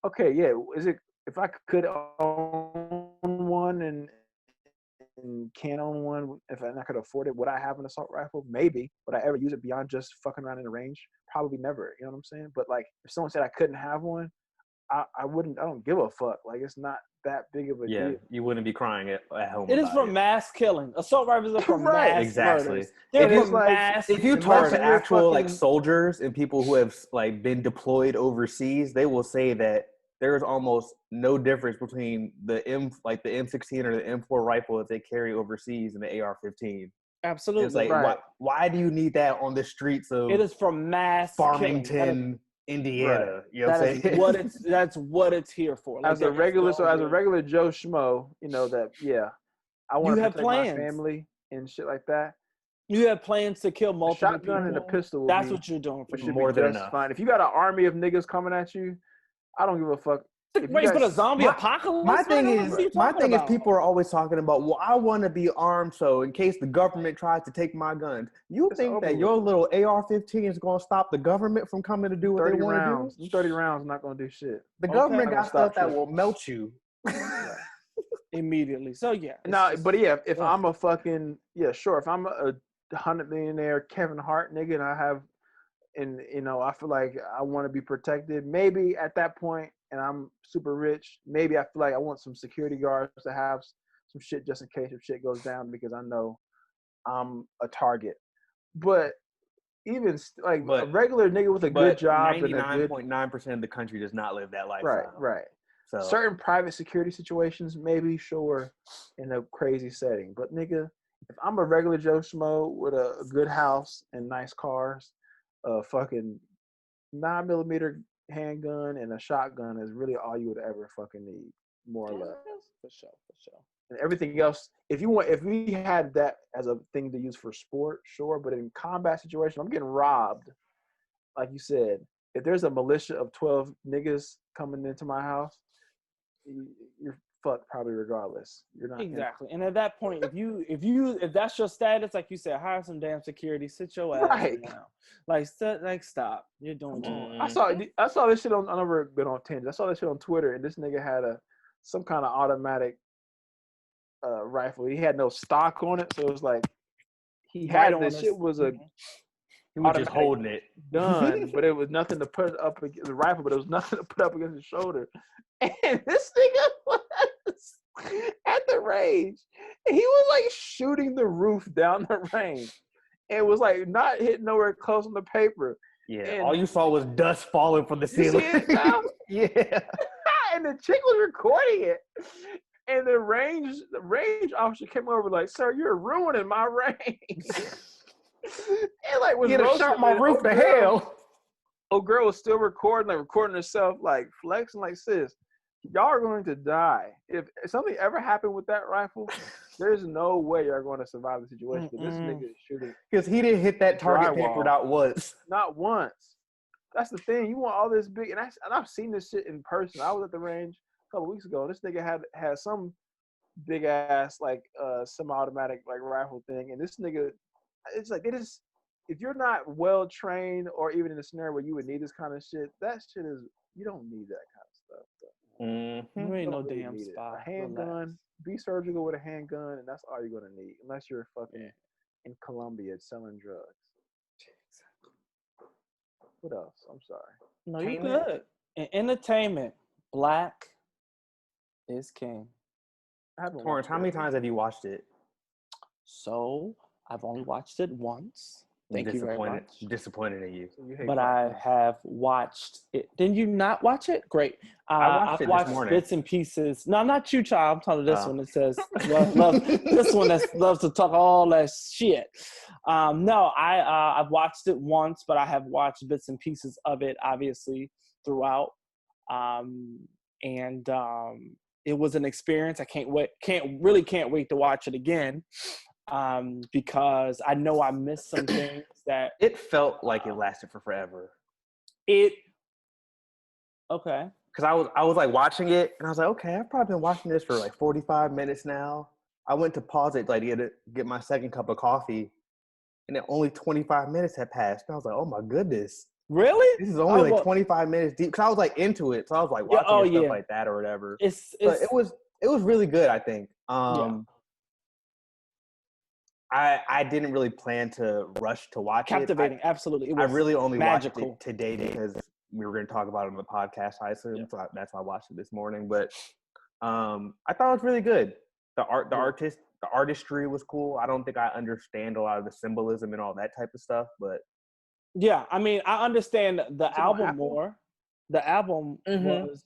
Speaker 5: okay, yeah, is it, if I could own one and can own one, if I could afford it, would I have an assault rifle? Maybe. Would I ever use it beyond just fucking around in the range? Probably never. You know what I'm saying? But like, if someone said I couldn't have one, I wouldn't. I don't give a fuck. Like, it's not that big of a deal.
Speaker 4: You wouldn't be crying at home.
Speaker 6: It is for mass killing. Assault rifles are for mass murders.
Speaker 4: They're
Speaker 6: for mass.
Speaker 4: If you talk to actual like soldiers and people who have like been deployed overseas, they will say that there is almost no difference between the M16 or the M4 rifle that they carry overseas and the AR-15.
Speaker 6: Absolutely.
Speaker 4: It's like, why do you need that on the streets of?
Speaker 6: It is for mass
Speaker 4: Farmington, Indiana.
Speaker 5: Right.
Speaker 4: You know what I'm saying?
Speaker 6: That's what it's here for. Like,
Speaker 5: as a regular Joe Schmo, you know that, I want to protect my family and shit like that.
Speaker 6: You have plans to kill multiple people.
Speaker 5: A shotgun and a pistol.
Speaker 6: That's what you're doing for
Speaker 4: more than enough.
Speaker 5: Fine. If you got an army of niggas coming at you, I don't give a fuck.
Speaker 6: But a zombie apocalypse?
Speaker 4: My thing is people are always talking about, well, I want to be armed so in case the government tries to take my guns. You think that your little AR-15 is going to stop the government from coming to do what they want to do?
Speaker 5: 30 rounds not going to do shit.
Speaker 4: The government got stuff that will melt you.
Speaker 6: Immediately. So,
Speaker 5: if I'm a fucking, if I'm a 100 millionaire Kevin Hart nigga and I have, and, you know, I feel like I want to be protected, maybe at that point, and I'm super rich, maybe I feel like I want some security guards to have some shit just in case if shit goes down, because I know I'm a target. But, like a
Speaker 4: But-
Speaker 5: regular nigga with a good job and a good
Speaker 4: 99.9% of the country does not live that
Speaker 5: right,
Speaker 4: lifestyle.
Speaker 5: right.
Speaker 4: So
Speaker 5: Certain private security situations, maybe sure, in a crazy setting. But nigga, if I'm a regular Joe Schmo with a good house and nice cars, a fucking 9mm handgun and a shotgun is really all you would ever fucking need, more or less.
Speaker 6: For sure.
Speaker 5: And everything else, if we had that as a thing to use for sport, sure. But in combat situation, I'm getting robbed. Like you said, if there's a militia of 12 niggas coming into my house, you're fucked probably regardless. You're not
Speaker 6: Exactly. And at that point, if that's your status, like you said, hire some damn security, sit your ass
Speaker 5: Right.
Speaker 6: down. Like stop. You're doing too much.
Speaker 5: I saw this shit on. I've never been on tangent. I saw this shit on Twitter, and this nigga had some kind of automatic rifle. He had no stock on it, so it was like he had
Speaker 6: Right
Speaker 5: this
Speaker 6: on
Speaker 5: shit
Speaker 6: his-
Speaker 5: was a
Speaker 4: he was just
Speaker 5: automatic
Speaker 4: holding it.
Speaker 5: gun, but it was nothing to put up the rifle, but it was nothing to put up against his shoulder. And this nigga was at the range, and he was like shooting the roof down the range. And it was like not hitting nowhere close on the paper.
Speaker 4: Yeah,
Speaker 5: And
Speaker 4: all you saw was dust falling from the
Speaker 5: you
Speaker 4: ceiling.
Speaker 5: see it now?
Speaker 4: Yeah.
Speaker 5: And the chick was recording it. And the range officer came over like, "Sir, you're ruining my range." And like was
Speaker 4: You'd have shot my roof to hell.
Speaker 5: Oh, girl was still recording herself, like flexing, like, "Sis, y'all are going to die. If something ever happened with that rifle, there's no way you're going to survive the situation." This nigga is shooting
Speaker 4: Because he didn't hit that target
Speaker 5: Drywall.
Speaker 4: papered out once.
Speaker 5: not once. That's the thing. You want all this big, and I've seen this shit in person. I was at the range a couple weeks ago, and this nigga had some big ass like semi-automatic like rifle thing, and this nigga, it's like if you're not well trained or even in a scenario where you would need this kind of shit, that shit is, you don't need that kind of stuff.
Speaker 6: You ain't no
Speaker 5: don't really
Speaker 6: damn
Speaker 5: need it.
Speaker 6: spy.
Speaker 5: A handgun, be surgical with a handgun, and that's all you're gonna need, unless you're fucking in Colombia selling drugs. What else? I'm sorry.
Speaker 6: No, you
Speaker 4: Entertainment?
Speaker 6: good. In entertainment, black is king.
Speaker 5: I haven't
Speaker 4: Torrance,
Speaker 5: watched
Speaker 4: how many
Speaker 5: that.
Speaker 4: times have you watched it?
Speaker 6: So I've only watched it once. Thank you very much.
Speaker 4: Disappointed in you.
Speaker 5: So you hate
Speaker 6: But
Speaker 5: black
Speaker 6: I
Speaker 5: men.
Speaker 6: have watched it. Did you not watch it? Great.
Speaker 4: I watched it
Speaker 6: I've
Speaker 4: this
Speaker 6: watched
Speaker 4: morning.
Speaker 6: bits and pieces. No, not you, child. I'm talking to this
Speaker 4: Oh.
Speaker 6: one that says this one that loves to talk all that shit. No, I've watched it once, but I have watched bits and pieces of it, obviously, throughout. It was an experience. I can't wait to watch it again. Because I know I missed some things that
Speaker 4: It felt like it lasted for forever.
Speaker 6: okay.
Speaker 4: Because I was like watching it, and I was like, okay, I've probably been watching this for like 45 minutes now. I went to pause it like to get my second cup of coffee, and then only 25 minutes had passed. And I was like, oh my goodness.
Speaker 6: Really?
Speaker 4: This is only like 25 minutes deep. Because I was like into it. So I was like watching stuff like that or whatever. But it was really good, I think. I didn't really plan to rush to watch
Speaker 6: Captivating,
Speaker 4: it.
Speaker 6: absolutely. It was
Speaker 4: I really only
Speaker 6: magical.
Speaker 4: watched it today because we were going to talk about it on the podcast, I assume. So that's why I watched it this morning. But I thought it was really good. The artistry was cool. I don't think I understand a lot of the symbolism and all that type of stuff, but
Speaker 6: yeah, I mean, I understand the album
Speaker 5: Apple?
Speaker 6: more. The album was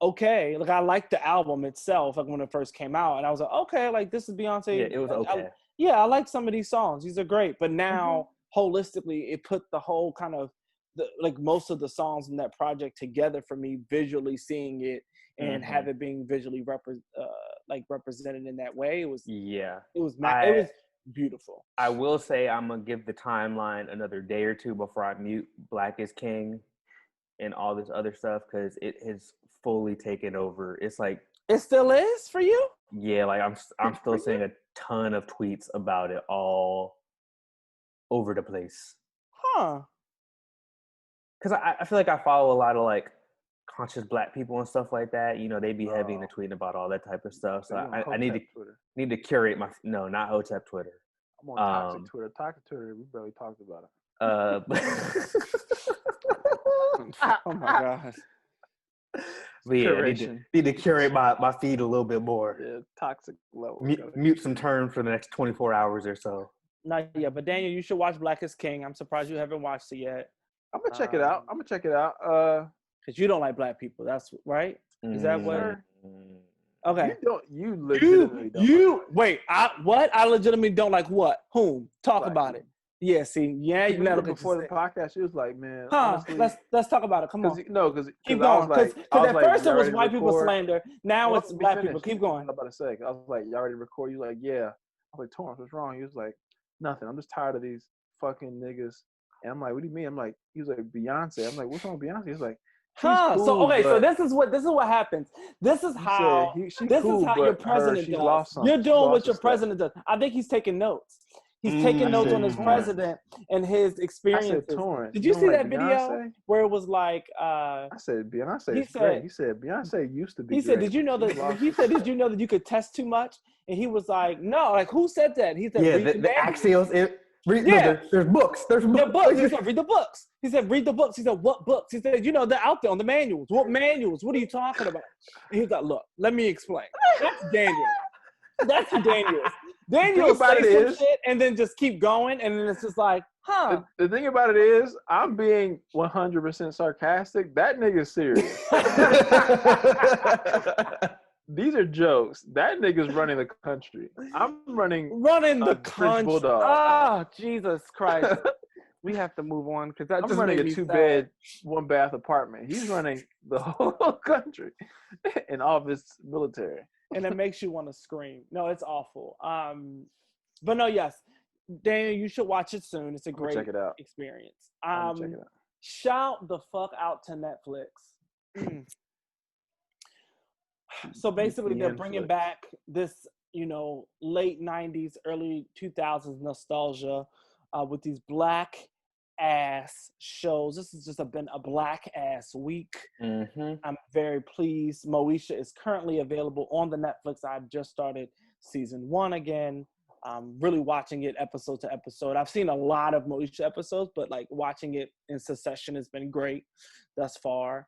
Speaker 6: okay. Like I liked the album itself, like when it first came out, and I was like, okay, like this is Beyonce.
Speaker 4: yeah, it was okay.
Speaker 6: I like some of these songs. These are great. But now, holistically, it put the whole kind of like most of the songs in that project together for me, visually seeing it and have it being visually represented in that way. It was beautiful.
Speaker 4: I will say I'm gonna give the timeline another day or two before I mute Black is King and all this other stuff, because it has fully taken over. It's like
Speaker 6: it still is for you.
Speaker 4: Yeah, like I'm still seeing a ton of tweets about it all over the place.
Speaker 6: Huh.
Speaker 4: Because I feel like I follow a lot of like conscious Black people and stuff like that. You know, they be heavy into tweeting about all that type of stuff. So I need to curate my not Hotep Twitter.
Speaker 5: I'm on toxic Twitter. Toxic Twitter. We barely talked about it.
Speaker 6: Oh my gosh.
Speaker 4: But yeah, I need to curate my feed a little bit more.
Speaker 5: Yeah, toxic level.
Speaker 4: Mute some terms for the next 24 hours or so.
Speaker 6: Not yet, but Daniel, you should watch Black is King. I'm surprised you haven't watched it yet.
Speaker 5: I'm gonna check it out.
Speaker 6: Because you don't like black people. That's right. Is that what?
Speaker 5: Sir,
Speaker 6: Okay.
Speaker 5: you legitimately don't.
Speaker 6: You wait. What? I legitimately don't like what? Whom? Talk
Speaker 5: Black
Speaker 6: about
Speaker 5: people.
Speaker 6: it. Yeah. See. Yeah. You
Speaker 5: Remember
Speaker 6: never
Speaker 5: before the podcast, she was like, "Man,
Speaker 6: Huh?
Speaker 5: honestly,
Speaker 6: Let's talk about it. Come on.
Speaker 5: because
Speaker 6: Keep
Speaker 5: I was
Speaker 6: going.
Speaker 5: like,
Speaker 6: Because at first it
Speaker 5: y'all
Speaker 6: was
Speaker 5: ready to
Speaker 6: white people
Speaker 5: record?
Speaker 6: slander. Now
Speaker 5: Well,
Speaker 6: it's
Speaker 5: let me
Speaker 6: black
Speaker 5: finish.
Speaker 6: people. Keep
Speaker 5: That's
Speaker 6: going.
Speaker 5: what I was about to say. I was like, y'all ready to record? You like, yeah. I was like, Torrance, what's wrong? He was like, nothing. I'm just tired of these fucking niggas. And I'm like, what do you mean? I'm like, he was like, Beyonce. I'm like, what's wrong with Beyonce? He's like, she's cool,
Speaker 6: So okay, so
Speaker 5: but
Speaker 6: this is what happens. This is how
Speaker 5: she's
Speaker 6: this
Speaker 5: cool,
Speaker 6: is how
Speaker 5: but
Speaker 6: your president
Speaker 5: she's
Speaker 6: does.
Speaker 5: lost something.
Speaker 6: You're
Speaker 5: She's
Speaker 6: doing
Speaker 5: lost
Speaker 6: what your
Speaker 5: some stuff.
Speaker 6: president does. I think he's taking notes. He's taking notes on his
Speaker 5: Torrance.
Speaker 6: president and his
Speaker 5: I
Speaker 6: experiences.
Speaker 5: said, Torrance.
Speaker 6: Did you
Speaker 5: don't
Speaker 6: see
Speaker 5: like
Speaker 6: that video
Speaker 5: Beyonce?
Speaker 6: where it was like
Speaker 5: I said, Beyonce
Speaker 6: he
Speaker 5: is
Speaker 6: said-
Speaker 5: great. He said, Beyonce used to be
Speaker 6: he
Speaker 5: great.
Speaker 6: said, "Did you know
Speaker 5: She's
Speaker 6: that?"
Speaker 5: lost
Speaker 6: He
Speaker 5: some
Speaker 6: said, "Did
Speaker 5: stuff."
Speaker 6: you know that you could test too much?" And he was like, "No, like who said that?" He said,
Speaker 4: Yeah,
Speaker 6: "Read
Speaker 4: the
Speaker 6: manuals."
Speaker 4: axials.
Speaker 6: Yeah.
Speaker 4: There's books. There's
Speaker 6: The
Speaker 4: books.
Speaker 6: books. He said, read the books. He said, read the books. He said, what books? He said, they're out there on the manuals. What manuals? What are you talking about? And he was like, look, let me explain. That's Daniel. That's who Daniel is. Daniel
Speaker 5: about
Speaker 6: say
Speaker 5: it
Speaker 6: some
Speaker 5: is-
Speaker 6: shit and then just keep going. And then it's just like, huh.
Speaker 5: The thing about it is, I'm being 100% sarcastic. That nigga's serious. These are jokes. That nigga's running the country. I'm running
Speaker 6: The
Speaker 5: French
Speaker 6: country.
Speaker 5: bulldog.
Speaker 6: Ah, Jesus Christ. We have to move on because that
Speaker 5: I'm
Speaker 6: just
Speaker 5: running
Speaker 6: made
Speaker 5: a
Speaker 6: me
Speaker 5: 2-bed, 1-bath apartment. He's running the whole country in all of his military.
Speaker 6: and it makes you want to scream. No, it's awful. But no, yes, Daniel, you should watch it soon. It's a great
Speaker 5: check it out.
Speaker 6: experience.
Speaker 5: I'm gonna check it out.
Speaker 6: Shout the fuck out to Netflix. So basically, they're bringing
Speaker 5: Netflix.
Speaker 6: back this, late '90s, early 2000s nostalgia with these black ass shows. This has just been a black ass week.
Speaker 4: Mm-hmm.
Speaker 6: I'm very pleased. Moesha is currently available on the Netflix. I've just started season 1 again. I'm really watching it episode to episode. I've seen a lot of Moesha episodes, but like watching it in succession has been great thus far.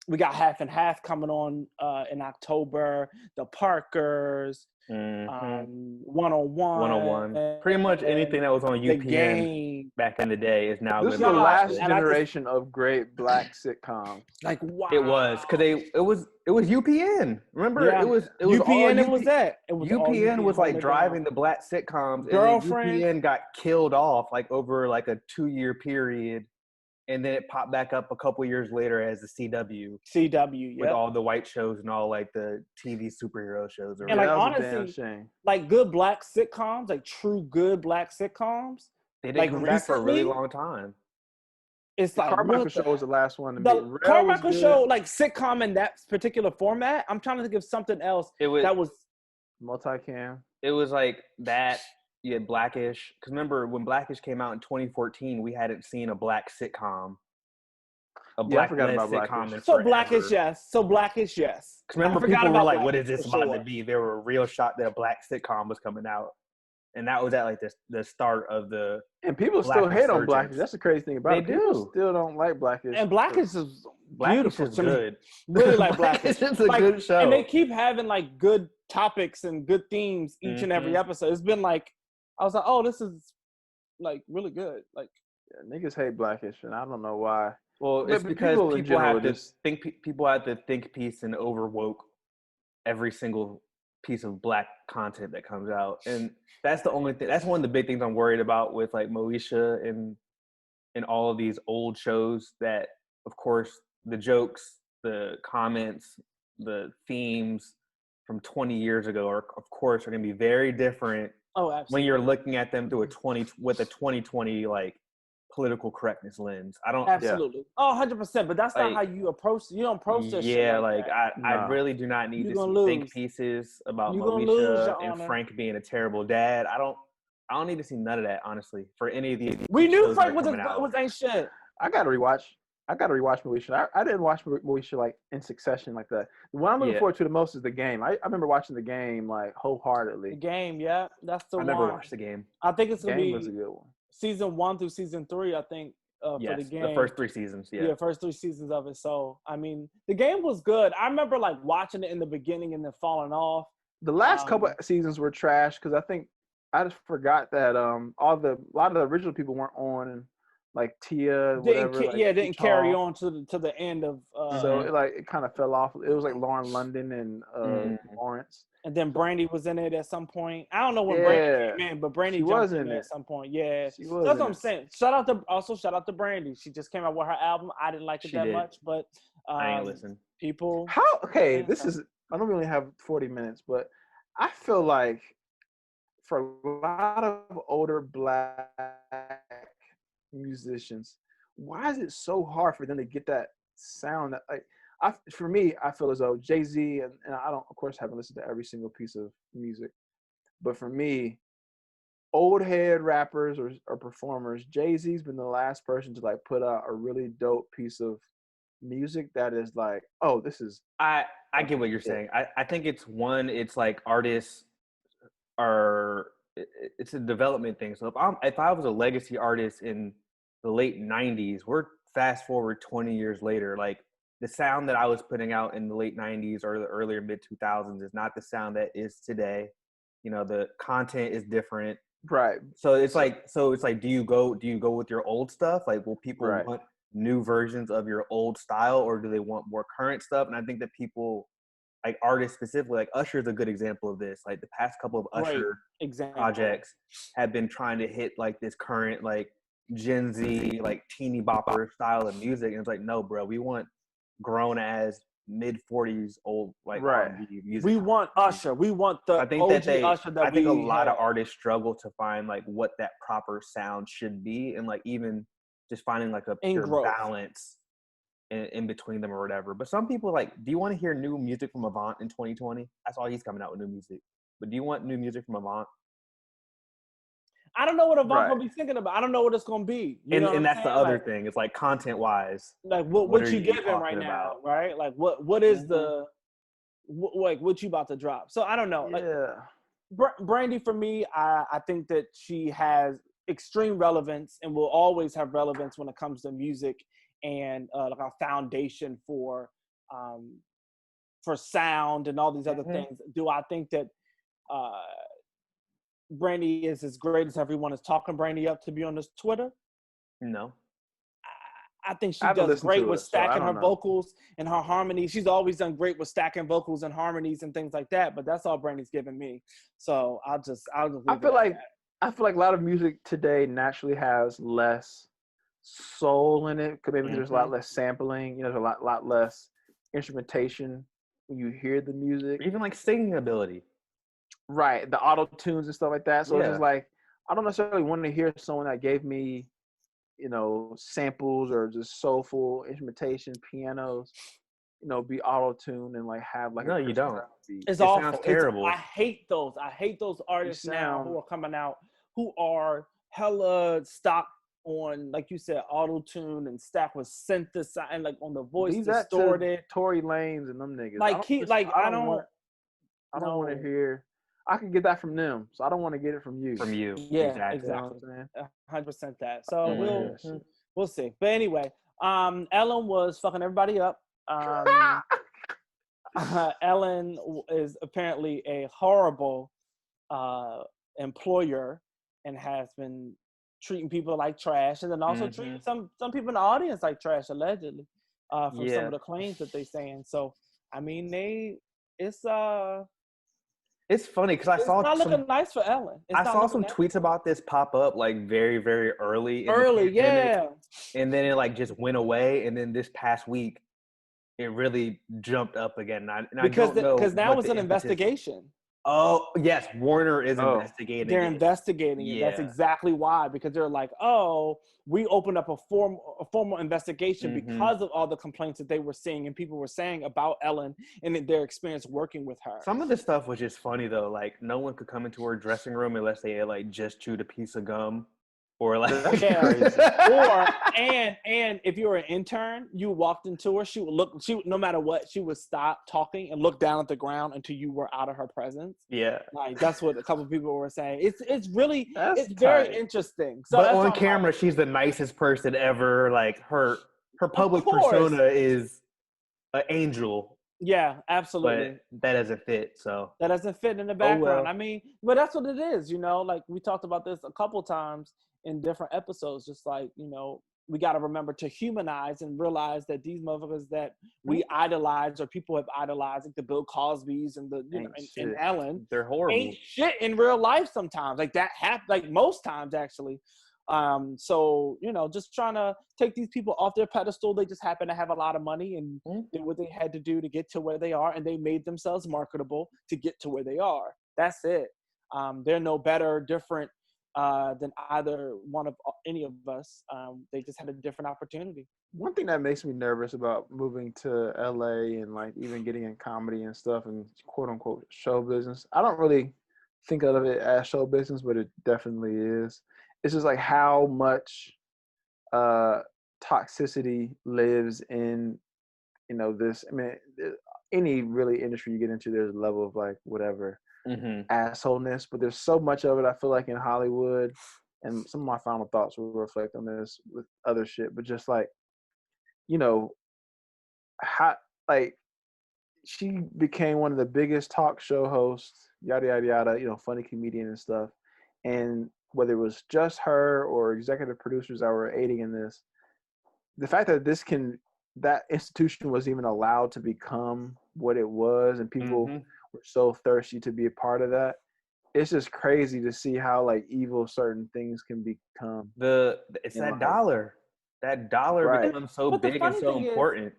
Speaker 6: We got Half and Half coming on in October. The Parkers,
Speaker 4: Mm-hmm.
Speaker 6: 101.
Speaker 4: 101. Pretty much anything that was on
Speaker 6: The
Speaker 4: UPN
Speaker 6: Game.
Speaker 4: back in the day is now
Speaker 5: This is
Speaker 4: going
Speaker 5: the
Speaker 4: to be
Speaker 5: last
Speaker 4: Netflix.
Speaker 6: and I just-
Speaker 5: generation of great black sitcoms.
Speaker 6: Like, wow.
Speaker 4: It was because it was UPN. Remember,
Speaker 6: Yeah.
Speaker 4: it was
Speaker 6: UPN.
Speaker 4: all
Speaker 6: It was that. It was all
Speaker 4: UPN was like
Speaker 6: holding it
Speaker 4: driving
Speaker 6: down.
Speaker 4: the black sitcoms,
Speaker 6: Girlfriend.
Speaker 4: and then UPN got killed off like over like a 2-year period, and then it popped back up a couple years later as the CW
Speaker 6: CW,
Speaker 4: with
Speaker 6: yeah.
Speaker 4: all the white shows and all like the TV superhero shows. Or
Speaker 6: And like
Speaker 5: that was a
Speaker 6: honestly,
Speaker 5: damn shame.
Speaker 6: like good black sitcoms, like true good black sitcoms,
Speaker 4: they didn't
Speaker 6: like
Speaker 4: come back for a really
Speaker 6: recently,
Speaker 4: long time.
Speaker 6: it's
Speaker 5: The
Speaker 6: like
Speaker 5: Carmichael
Speaker 6: what
Speaker 5: Show was the last one to
Speaker 6: the
Speaker 5: be. Rel was
Speaker 6: Carmichael
Speaker 5: good.
Speaker 6: Show, like sitcom in that particular format. I'm trying to think of something else
Speaker 4: It was
Speaker 6: that was
Speaker 5: Multicam.
Speaker 4: it was like that. You had Blackish, because remember when Blackish came out in 2014, we hadn't seen a black sitcom. A
Speaker 5: Yeah, I forgot
Speaker 4: black-led
Speaker 5: about
Speaker 4: sitcom
Speaker 5: Blackish.
Speaker 4: in
Speaker 6: so
Speaker 4: forever.
Speaker 6: Blackish, yes. So Blackish, yes.
Speaker 4: Because remember,
Speaker 6: I forgot
Speaker 4: people were
Speaker 6: about
Speaker 4: like, "What is
Speaker 6: Blackish,
Speaker 4: this
Speaker 6: for
Speaker 4: about
Speaker 6: sure.
Speaker 4: to be?" There were a real shot that a black sitcom was coming out, and that was at like the start of the.
Speaker 5: And people
Speaker 4: Black
Speaker 5: still hate on
Speaker 4: resurgence.
Speaker 5: Blackish. That's the crazy thing about
Speaker 4: They
Speaker 5: it. People
Speaker 4: do.
Speaker 5: still don't like Blackish.
Speaker 6: And Blackish is
Speaker 4: Blackish
Speaker 6: beautiful
Speaker 4: is
Speaker 6: to me.
Speaker 4: good.
Speaker 6: Really like Blackish.
Speaker 4: It's a
Speaker 6: Like,
Speaker 4: good show.
Speaker 6: And they keep having like good topics and good themes each and every
Speaker 4: Mhm.
Speaker 6: episode. It's been like, I was like, oh, this is like really good. Like,
Speaker 5: Yeah, niggas hate Blackish, and I don't know why.
Speaker 4: Well,
Speaker 5: But
Speaker 4: it's because
Speaker 5: people in
Speaker 4: people have
Speaker 5: general
Speaker 4: to
Speaker 5: just-
Speaker 4: think. People have to think piece and overwoke every single piece of black content that comes out, and that's the only thing. That's one of the big things I'm worried about with like Moesha and all of these old shows. That of course the jokes, the comments, the themes from 20 years ago are of course are going to be very different
Speaker 6: oh,
Speaker 4: when
Speaker 6: absolutely.
Speaker 4: you're looking at them through a 2020 like political correctness lens. I don't.
Speaker 6: Absolutely. Oh, 100%. But that's not
Speaker 4: Like,
Speaker 6: how you approach. You don't approach this shit
Speaker 4: Yeah,
Speaker 6: like that.
Speaker 4: I
Speaker 5: No.
Speaker 4: really do not need
Speaker 6: You
Speaker 4: to
Speaker 6: gonna
Speaker 4: see think
Speaker 6: lose.
Speaker 4: pieces about
Speaker 6: You gonna lose,
Speaker 4: Moesha
Speaker 6: Your
Speaker 4: and
Speaker 6: Honor.
Speaker 4: Frank being a terrible dad. I don't need to see none of that, honestly, for any of these.
Speaker 6: We knew
Speaker 4: shows that
Speaker 6: Frank
Speaker 4: are coming out.
Speaker 6: ain't shit.
Speaker 5: I gotta rewatch Moesha. I didn't watch Moesha like in succession like that. The one I'm looking
Speaker 4: Yeah.
Speaker 5: forward to the most is The Game. I remember watching The Game like wholeheartedly.
Speaker 6: The Game, yeah. That's the
Speaker 4: I
Speaker 6: one.
Speaker 4: never watched the game.
Speaker 6: I think it's
Speaker 5: The
Speaker 6: going to
Speaker 5: Game
Speaker 6: be
Speaker 5: was a good one.
Speaker 6: season 1 through season 3, I think, for
Speaker 4: Yes,
Speaker 6: the game.
Speaker 4: the first 3 seasons. Yeah.
Speaker 6: First 3 seasons of it. So, I mean, the game was good. I remember like watching it in the beginning and then falling off.
Speaker 5: The last couple seasons were trash because I think I just forgot that a lot of the original people weren't on, and like Tia, whatever, like
Speaker 6: didn't carry
Speaker 5: Hall.
Speaker 6: on to the end of
Speaker 5: So it kind of fell off. It was like Lauren London and Lawrence.
Speaker 6: and then Brandy was in it at some point. I don't know when Brandy
Speaker 5: Yeah,
Speaker 6: came in, but Brandy
Speaker 5: she
Speaker 6: jumped
Speaker 5: was
Speaker 6: in
Speaker 5: in
Speaker 6: there
Speaker 5: it.
Speaker 6: at some point. Yeah.
Speaker 5: She
Speaker 6: So
Speaker 5: was.
Speaker 6: that's
Speaker 5: in
Speaker 6: what I'm
Speaker 5: it.
Speaker 6: saying. Shout out to Brandy. She just came out with her album. I didn't like it
Speaker 4: She
Speaker 6: that
Speaker 4: did.
Speaker 6: much, but
Speaker 4: I ain't listen.
Speaker 6: people.
Speaker 5: How? Okay,
Speaker 6: Yeah.
Speaker 5: this is. I know we only have 40 minutes, but I feel like for a lot of older Black musicians, why is it so hard for them to get that sound? That for me, I feel as though Jay-Z and I don't, of course, haven't listened to every single piece of music, but for me, old head rappers or performers, Jay-Z's been the last person to like put out a really dope piece of music that is like, oh, this is.
Speaker 4: I get what you're saying. I think it's like artists are, it's a development thing. So if I was a legacy artist in the late 90s, we're fast forward 20 years later, like the sound that I was putting out in the late 90s or the earlier mid 2000s is not the sound that is today. You know, the content is different.
Speaker 5: Right.
Speaker 4: So it's like do you go with your old stuff? Like, will people
Speaker 5: Right.
Speaker 4: want new versions of your old style, or do they want more current stuff? And I think that people, like artists specifically, like Usher is a good example of this. Like the past couple of Usher projects have been trying to hit like this current like Gen Z like teeny bopper style of music, and it's like, no, bro, we want grown as mid-40s old like R&B music.
Speaker 6: We want Usher. We want the OG Usher that
Speaker 4: I think a lot
Speaker 6: had.
Speaker 4: of artists struggle to find like what that proper sound should be, and like even just finding like a pure balance in between them or whatever. But some people like, do you want to hear new music from Avant in 2020? That's all he's coming out with, new music. But do you want new music from Avant?
Speaker 6: I don't know what Avant gonna be thinking about. I don't know what it's gonna be.
Speaker 4: And that's the other thing. It's like content wise.
Speaker 6: Like what you giving right now, right? Like what is the like what you about to drop? So I don't know.
Speaker 5: Yeah.
Speaker 6: Like, Brandy for me, I think that she has extreme relevance and will always have relevance when it comes to music and like a foundation for sound and all these other things. Do I think that Brandy is as great as everyone is talking Brandy up to be on this Twitter?
Speaker 4: No.
Speaker 6: I think she does great with stacking her vocals and her harmonies. She's always done great with stacking vocals and harmonies and things like that. But that's all Brandy's giving me. So I'll just
Speaker 5: I feel like a lot of music today naturally has less soul in it, because maybe there's a lot less sampling. You know, there's a lot less instrumentation when you hear the music.
Speaker 4: Even like singing ability.
Speaker 5: Right, the auto tunes and stuff like that. So it's just like, I don't necessarily want to hear someone that gave me, you know, samples or just soulful instrumentation, pianos, you know, be auto tuned and like have like.
Speaker 4: No, you don't.
Speaker 6: It awful. Sounds terrible. I hate those. I hate those artists now who are coming out who are hella stock on, like you said, auto tune and stack with synthesizer and like on the voice distorted.
Speaker 5: Tory Lanez and them niggas.
Speaker 6: I don't
Speaker 5: want to hear. I can get that from them, so I don't want to get it from you.
Speaker 4: From you,
Speaker 6: yeah, exactly. 100% that. So we'll see. But anyway, Ellen was fucking everybody up. Ellen is apparently a horrible employer and has been treating people like trash, and then also treating some people in the audience like trash, allegedly, from some of the claims that they're saying. So I mean,
Speaker 4: it's funny because I saw
Speaker 6: not looking nice for Ellen.
Speaker 4: I saw some tweets about this pop up like very, very early.
Speaker 6: Yeah.
Speaker 4: And then it like just went away. And then this past week, it really jumped up again.
Speaker 6: Because now it's an investigation.
Speaker 4: Oh, yes. Warner is investigating.
Speaker 6: They're investigating it. That's exactly why. Because they're like, oh, we opened up a formal investigation because of all the complaints that they were seeing and people were saying about Ellen and their experience working with her.
Speaker 4: Some of the stuff was just funny, though. Like, no one could come into her dressing room unless they had, like, just chewed a piece of gum. Or like,
Speaker 6: and if you were an intern, you walked into her, she would no matter what, she would stop talking and look down at the ground until you were out of her presence.
Speaker 4: Yeah,
Speaker 6: like that's what a couple of people were saying. It's very interesting. So
Speaker 4: but on camera, she's the nicest person ever. Like her public persona is an angel.
Speaker 6: Yeah, absolutely.
Speaker 4: but that doesn't fit. So
Speaker 6: That doesn't fit in the
Speaker 4: oh
Speaker 6: background.
Speaker 4: well.
Speaker 6: I mean, but that's what it is, you know. Like we talked about this a couple times in different episodes. Just like, you know, we got to remember to humanize and realize that these motherfuckers that we idolize or people have idolized, like the Bill Cosbys and the
Speaker 5: Ain't
Speaker 6: and
Speaker 5: shit.
Speaker 6: Ellen,
Speaker 4: They're horrible.
Speaker 6: ain't shit in real life sometimes. Like that happens, like most times actually. So, you know, just trying to take these people off their pedestal. They just happen to have a lot of money and did what they had to do to get to where they are, and they made themselves marketable to get to where they are. That's it. They're no better, different than either one of any of us. They just had a different opportunity.
Speaker 5: One thing that makes me nervous about moving to LA and like even getting in comedy and stuff and quote unquote show business, I don't really think of it as show business, but it definitely is. It's just like how much toxicity lives in, you know, this. I mean, any really industry you get into, there's a level of like whatever assholeness, but there's so much of it. I feel like in Hollywood, and some of my final thoughts will reflect on this with other shit, but just like, you know, how like she became one of the biggest talk show hosts, yada yada yada, you know, funny comedian and stuff. And whether it was just her or executive producers that were aiding in this, the fact that that institution was even allowed to become what it was, and people were so thirsty to be a part of that. It's just crazy to see how like evil certain things can become.
Speaker 4: It's that dollar. That dollar
Speaker 5: Right.
Speaker 4: becomes so
Speaker 6: But the
Speaker 4: big and
Speaker 6: funny
Speaker 4: so
Speaker 6: thing is,
Speaker 4: important.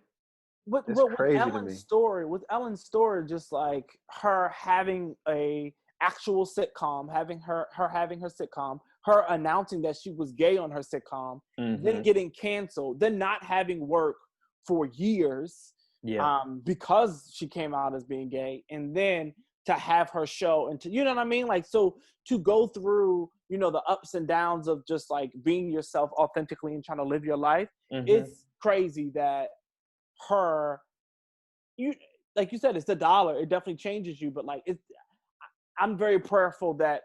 Speaker 5: It's crazy to me.
Speaker 6: with Ellen's story, just like her having a actual sitcom, having her sitcom, her announcing that she was gay on her sitcom, then getting canceled, then not having work for years, because she came out as being gay, and then to have her show and to, you know what I mean? Like, so to go through, you know, the ups and downs of just like being yourself authentically and trying to live your life, it's crazy that you, like you said, it's the dollar. It definitely changes you, but like I'm very prayerful that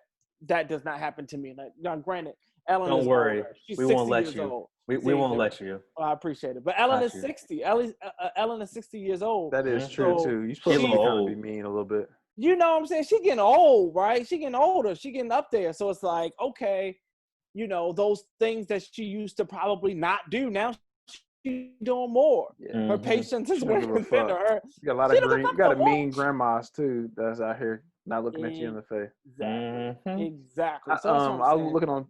Speaker 6: that does not happen to me. Like, now, granted, Ellen
Speaker 4: Don't
Speaker 6: is
Speaker 4: worry.
Speaker 6: older. She's
Speaker 4: We
Speaker 6: 60
Speaker 4: won't let
Speaker 6: years
Speaker 4: you.
Speaker 6: old.
Speaker 4: We won't let you.
Speaker 6: Well, I appreciate it. But Ellen
Speaker 4: Got
Speaker 6: is
Speaker 4: you.
Speaker 6: 60. Ellen is 60 years old.
Speaker 5: That is true
Speaker 6: So
Speaker 5: too. You're supposed to
Speaker 4: She's
Speaker 5: kind of be
Speaker 4: old.
Speaker 5: mean a little bit.
Speaker 6: you know what I'm saying? She getting old, right? She getting older. She getting up there. So it's like, okay, you know, those things that she used to probably not do, now she's doing more.
Speaker 5: Yeah.
Speaker 6: Her patience is
Speaker 5: She don't give a
Speaker 6: wearing thinner.
Speaker 5: fuck. You got a lot
Speaker 6: She
Speaker 5: of
Speaker 6: don't give a
Speaker 5: green. You
Speaker 6: fuck
Speaker 5: got
Speaker 6: no
Speaker 5: a
Speaker 6: more.
Speaker 5: mean grandmas too that's out here not looking at you in the face.
Speaker 6: Exactly. So that's what I'm
Speaker 5: I was
Speaker 6: saying.
Speaker 5: looking on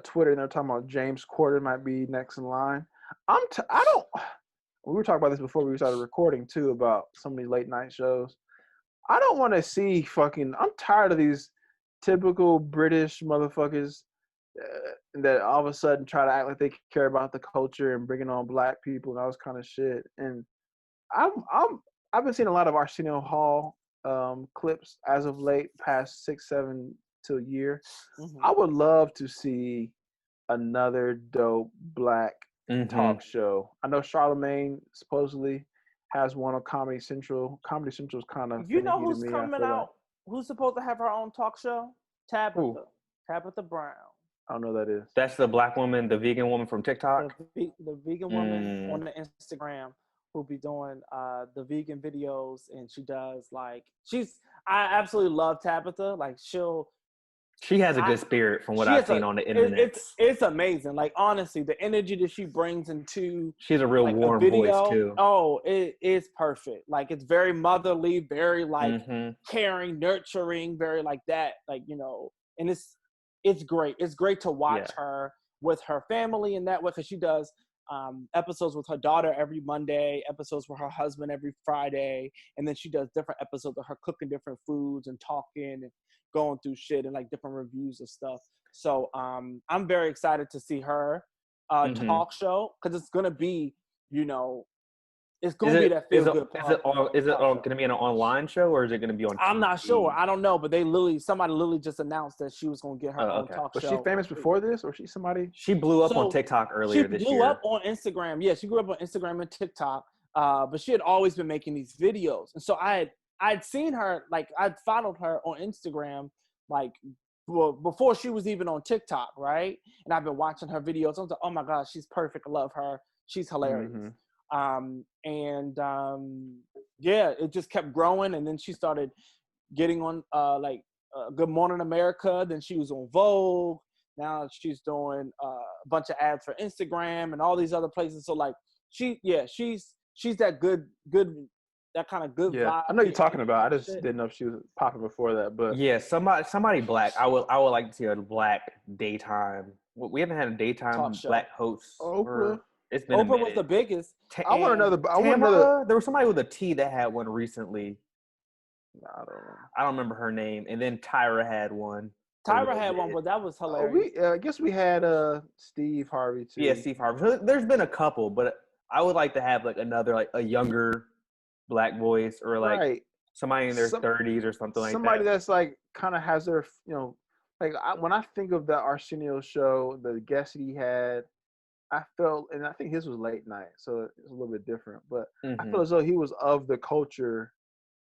Speaker 5: Twitter and they're talking about James Corden might be next in line. I don't. We were talking about this before we started recording too, about some of these late night shows. I don't want to see fucking. I'm tired of these typical British motherfuckers that all of a sudden try to act like they care about the culture and bringing on black people and all this kind of shit. And I've been seeing a lot of Arsenio Hall clips as of late, past 6-7 to a year. I would love to see another dope black talk show. I know Charlemagne supposedly has one on Comedy Central. Comedy Central's kind of
Speaker 6: You know
Speaker 5: finicky
Speaker 6: who's
Speaker 5: to me.
Speaker 6: coming out? Who's supposed to have her own talk show? Tabitha. Tabitha Brown.
Speaker 5: I don't know who that is.
Speaker 4: That's the black woman, the vegan woman from TikTok.
Speaker 6: The vegan woman on the Instagram who'll be doing the vegan videos, and she does like I absolutely love Tabitha. Like
Speaker 4: she has a good spirit from what I've seen on the internet.
Speaker 6: It's amazing. Like, honestly, the energy that she brings into
Speaker 4: she's a real
Speaker 6: like
Speaker 4: warm voice too.
Speaker 6: Oh, it is perfect. Like, it's very motherly, very like caring, nurturing, very like that. Like, you know, and it's great. It's great to watch her with her family and that way, because she does episodes with her daughter every Monday, episodes with her husband every Friday, and then she does different episodes of her cooking different foods and talking and going through shit and like different reviews of stuff. So I'm very excited to see her talk show, because it's gonna be, you know, it's gonna be that feel good.
Speaker 4: Is it all gonna be an online show, or is it gonna be on TV?
Speaker 6: I'm not sure. I don't know, but somebody literally just announced that she was gonna get her own talk show.
Speaker 5: Was she famous before this, or she somebody?
Speaker 4: She blew up on TikTok earlier this year.
Speaker 6: She blew up on Instagram. Yeah, she grew up on Instagram and TikTok. But she had always been making these videos, and so I'd seen her, like, I'd followed her on Instagram, like, before she was even on TikTok, right? And I've been watching her videos. I was like, oh my gosh, she's perfect. I love her. She's hilarious. yeah, it just kept growing, and then she started getting on Good Morning America. Then she was on Vogue. Now she's doing a bunch of ads for Instagram and all these other places. So like she's that good that kind of good
Speaker 5: Yeah,
Speaker 6: vibe.
Speaker 5: I know you're talking about. I just
Speaker 6: Shit.
Speaker 5: didn't know if she was popping before that, but
Speaker 4: Yeah, somebody black. I would like to see a black daytime. We haven't had a daytime
Speaker 6: Talk show.
Speaker 4: black host
Speaker 5: Oprah.
Speaker 4: for. It's been a
Speaker 6: Oprah was
Speaker 4: minute.
Speaker 6: the biggest.
Speaker 5: I want another.
Speaker 4: Tamara, there was somebody with a T that had one recently.
Speaker 5: I don't know.
Speaker 4: I don't remember her name. And then Tyra had one. a
Speaker 6: Tyra
Speaker 4: little
Speaker 6: had one,
Speaker 4: bit.
Speaker 6: but that was
Speaker 5: Oh,
Speaker 6: hilarious.
Speaker 5: I guess we had Steve Harvey too.
Speaker 4: Yeah, Steve Harvey. So there's been a couple, but I would like to have like another like a younger black voice or like
Speaker 5: Right.
Speaker 4: somebody in their
Speaker 5: Some-
Speaker 4: 30s or something like
Speaker 5: Somebody
Speaker 4: that.
Speaker 5: that's like kind of has their, like when I think of that Arsenio show, the guest he had, I felt, and I think his was late night, so it's a little bit different. But I feel as though he was of the culture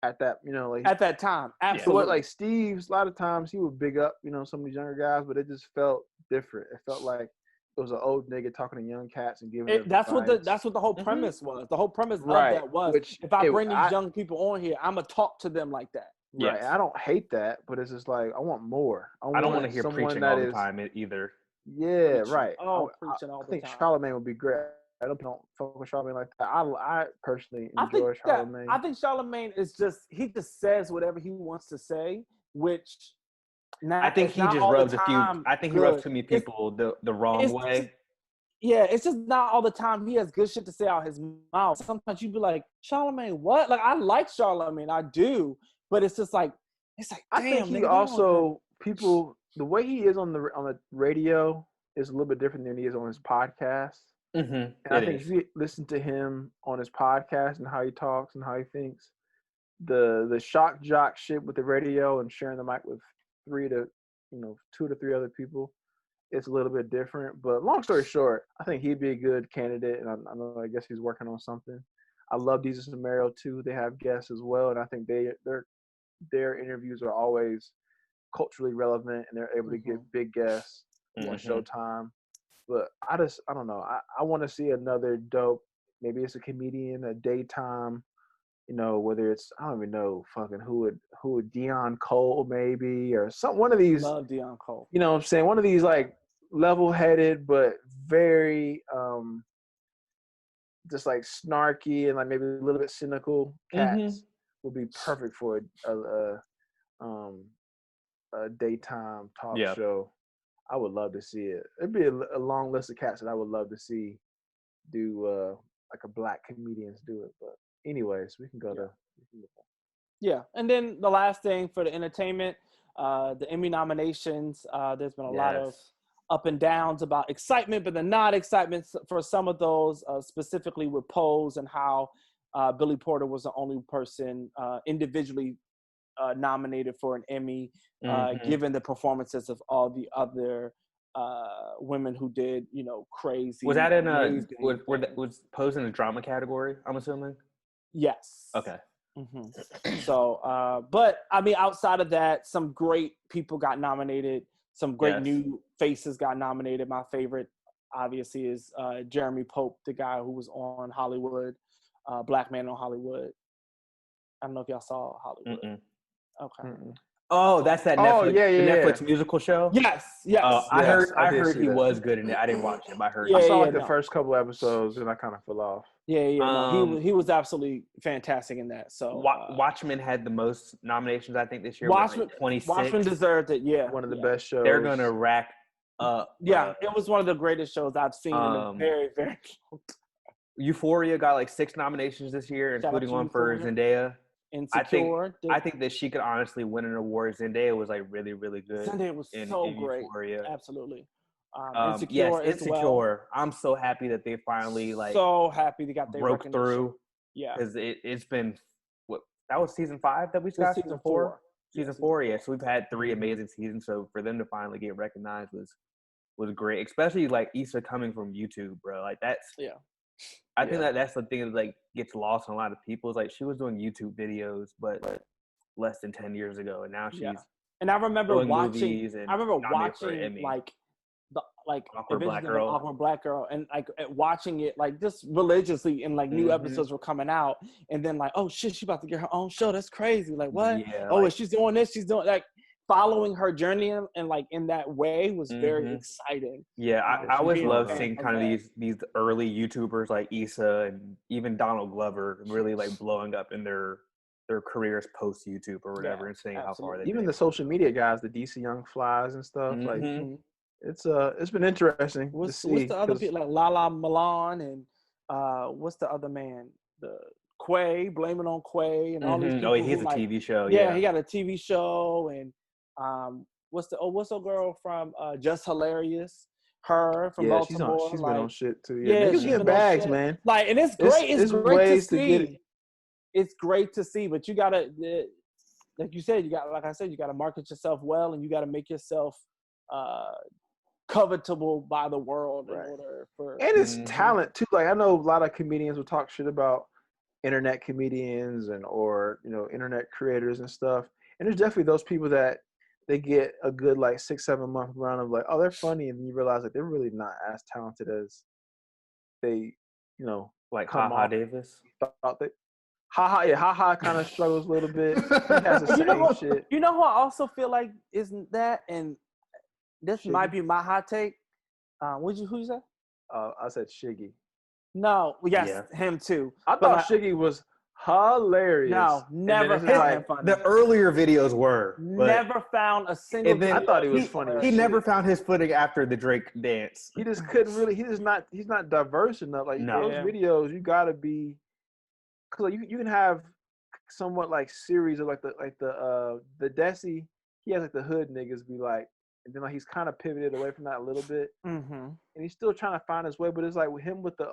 Speaker 5: at that, like
Speaker 6: At that time,
Speaker 5: so
Speaker 6: absolutely.
Speaker 5: what, like Steve's, a lot of times he would big up, some of these younger guys, but it just felt different. It felt like it was an old nigga talking to young cats and giving them
Speaker 6: That's what the
Speaker 5: advice.
Speaker 6: whole premise was. The whole premise
Speaker 5: Right,
Speaker 6: of that was,
Speaker 5: which
Speaker 6: if I bring these
Speaker 5: I-
Speaker 6: young people on here, I'm gonna talk to them like that.
Speaker 5: Right.
Speaker 4: Yes.
Speaker 5: I don't hate that, but it's just like I want more.
Speaker 4: I don't want to hear
Speaker 5: someone
Speaker 4: preaching
Speaker 5: that
Speaker 4: all the
Speaker 5: is-
Speaker 4: time either.
Speaker 5: Yeah,
Speaker 6: Preaching.
Speaker 5: right.
Speaker 6: Oh, preaching all
Speaker 5: I
Speaker 6: the
Speaker 5: think
Speaker 6: time.
Speaker 5: Charlamagne would be great. I don't fuck with Charlamagne like that. I personally
Speaker 6: I
Speaker 5: enjoy
Speaker 6: think
Speaker 5: Charlamagne.
Speaker 6: I think Charlamagne is he just says whatever he wants to say, which
Speaker 4: I think
Speaker 6: it's
Speaker 4: he
Speaker 6: not
Speaker 4: just
Speaker 6: all the
Speaker 4: rubs a few.
Speaker 6: time
Speaker 4: I think he
Speaker 6: good.
Speaker 4: rubs too many people the wrong
Speaker 6: it's
Speaker 4: way.
Speaker 6: just- Yeah, it's just not all the time he has good shit to say out his mouth. Sometimes you'd be like, Charlamagne, what? Like I like Charlamagne, I do, but it's just like damn.
Speaker 5: I think he
Speaker 6: nigga,
Speaker 5: also the way he is on the radio is a little bit different than he is on his podcast.
Speaker 4: Mm-hmm.
Speaker 5: And I think if you listen to him on his podcast and how he talks and how he thinks, the shock jock shit with the radio and sharing the mic with 2 to 3 other people, it's a little bit different. But long story short, I think he'd be a good candidate, and I guess he's working on something. I love Jesus and Mario too. They have guests as well, and I think their interviews are always culturally relevant, and they're able to get big guests on Showtime. But I don't know. I want to see another dope. Maybe it's a comedian, a daytime. Whether it's, I don't even know, fucking who would Deion Cole maybe, or one of these.
Speaker 6: Love Deion Cole.
Speaker 5: You know what I'm saying? One of these like level-headed but very just like snarky and like maybe a little bit cynical cats would be perfect for a daytime talk show. I would love to see it. It'd be a long list of cats that I would love to see do like a black comedians do it. But anyways, we can go to.
Speaker 6: Yeah, and then the last thing for the entertainment, the Emmy nominations. There's been a lot of up and downs about excitement, but the not excitement for some of those, specifically with Pose and how Billy Porter was the only person individually nominated for an Emmy, given the performances of all the other women who did, crazy.
Speaker 4: Was that in was Pose in the drama category? I'm assuming.
Speaker 6: Yes.
Speaker 4: Okay.
Speaker 6: So, but I mean, outside of that, some great people got nominated. Some great new faces got nominated. My favorite, obviously, is Jeremy Pope, the guy who was on Hollywood, Black Man on Hollywood. I don't know if y'all saw Hollywood. Okay.
Speaker 4: Oh, that's that Netflix, Netflix musical show?
Speaker 6: Yes.
Speaker 4: I heard he
Speaker 5: that.
Speaker 4: was good in it. I didn't watch it, but I heard.
Speaker 5: I saw the first couple episodes and I kind of fell off.
Speaker 6: He was absolutely fantastic in that. So
Speaker 4: Watchmen had the most nominations, I think, this year.
Speaker 6: Watchmen,
Speaker 4: like 26.
Speaker 6: Watchmen deserved it. Yeah,
Speaker 5: one of the best shows.
Speaker 4: They're gonna rack up.
Speaker 6: It was one of the greatest shows I've seen in a very, very long time.
Speaker 4: Euphoria got like 6 nominations this year, including one for Zendaya.
Speaker 6: Insecure.
Speaker 4: I think that she could honestly win an award. Zendaya was like really, really good.
Speaker 6: Zendaya was so great.
Speaker 4: Euphoria.
Speaker 6: Absolutely.
Speaker 4: Insecure. Well. I'm so happy that they finally
Speaker 6: so happy they got their
Speaker 4: broke through.
Speaker 6: Yeah,
Speaker 4: because it's been that was season 5 that we got.
Speaker 6: Season 4.
Speaker 4: Season 4. Yeah, so we've had 3 amazing seasons. So for them to finally get recognized was great, especially like Issa coming from YouTube, bro. Like that's I think that's the thing that like gets lost on a lot of people. Is like she was doing YouTube videos, but less than 10 years ago, and now she's
Speaker 6: And I remember watching.
Speaker 4: movies and
Speaker 6: I remember watching like like
Speaker 4: Awkward Black
Speaker 6: Adventures of an
Speaker 4: Girl.
Speaker 6: Awkward Black Girl, and like watching it like just religiously, and like new
Speaker 4: Mhm.
Speaker 6: episodes were coming out, and then like, oh shit, she about to get her own show. That's crazy. Like what?
Speaker 4: Yeah,
Speaker 6: Oh,
Speaker 4: like-
Speaker 6: and she's doing this. She's doing like following her journey, and like in that way was very
Speaker 4: Mhm.
Speaker 6: exciting.
Speaker 4: Yeah, I
Speaker 6: She's
Speaker 4: always
Speaker 6: being a
Speaker 4: love
Speaker 6: fan
Speaker 4: seeing
Speaker 6: of
Speaker 4: kind of
Speaker 6: that.
Speaker 4: these early YouTubers like Issa and even Donald Glover really like blowing up in their careers post YouTube or whatever,
Speaker 6: Yeah,
Speaker 4: and seeing how far they
Speaker 5: Even
Speaker 4: made
Speaker 5: the
Speaker 4: it.
Speaker 5: social media guys, the DC Young Flies and stuff. Like
Speaker 4: Mhm.
Speaker 5: it's been interesting to
Speaker 6: What's
Speaker 5: see.
Speaker 6: the other
Speaker 5: 'cause-
Speaker 6: people like Lala Milan and what's the other man? The Quay, Blame It on Quay, and all these
Speaker 4: Mhm.
Speaker 6: people
Speaker 4: Oh, he
Speaker 6: who
Speaker 4: has a
Speaker 6: like
Speaker 4: TV show.
Speaker 6: yeah, he got a TV show, and what's the girl from Just Hilarious? Her from
Speaker 5: yeah,
Speaker 6: Baltimore.
Speaker 5: she's
Speaker 6: like,
Speaker 5: been on shit too.
Speaker 6: yeah,
Speaker 5: Niggas
Speaker 6: she's
Speaker 5: getting
Speaker 6: been on
Speaker 5: bags,
Speaker 6: shit.
Speaker 5: man.
Speaker 6: Like, and it's great. It's great
Speaker 5: ways
Speaker 6: to
Speaker 5: to get it.
Speaker 6: see. It's great to see, but you gotta, like you said, like I said, you gotta market yourself well, and you gotta make yourself covetable by the world in order for.
Speaker 5: And it's
Speaker 4: Mhm.
Speaker 5: talent too. Like I know a lot of comedians will talk shit about internet comedians or internet creators and stuff. And there's definitely those people that they get a good like 6-7 month run of like, oh, they're funny, and then you realize that they're really not as talented as they
Speaker 4: Like
Speaker 5: come
Speaker 4: HaHa
Speaker 5: off.
Speaker 4: Davis.
Speaker 5: Thought they haha kind of struggles a little bit. He has the
Speaker 6: You know
Speaker 5: same
Speaker 6: what?
Speaker 5: shit.
Speaker 6: You know who I also feel like isn't that, and this
Speaker 5: Shiggy?
Speaker 6: might be my hot take. Who you say?
Speaker 5: I said Shiggy.
Speaker 6: No, yes,
Speaker 4: Yeah.
Speaker 6: him too.
Speaker 5: I
Speaker 6: But,
Speaker 5: thought
Speaker 6: like,
Speaker 5: Shiggy was hilarious.
Speaker 6: No,
Speaker 5: And
Speaker 6: never
Speaker 5: then it's
Speaker 6: found
Speaker 5: like,
Speaker 6: him funny.
Speaker 4: The earlier videos were, but
Speaker 6: Never found a single.
Speaker 4: and then
Speaker 5: I thought he was
Speaker 6: video.
Speaker 5: funny as
Speaker 4: He
Speaker 5: shit.
Speaker 4: never found his footing after the Drake dance.
Speaker 5: He just couldn't really. He's not diverse enough. Like
Speaker 4: No.
Speaker 5: those
Speaker 6: Yeah.
Speaker 5: videos, you gotta be. Cause like, you can have somewhat like series of like the Desi. He has like the hood niggas be like, and then like he's kind of pivoted away from that a little bit,
Speaker 6: Mm-hmm.
Speaker 5: and he's still trying to find his way. But it's like with him with the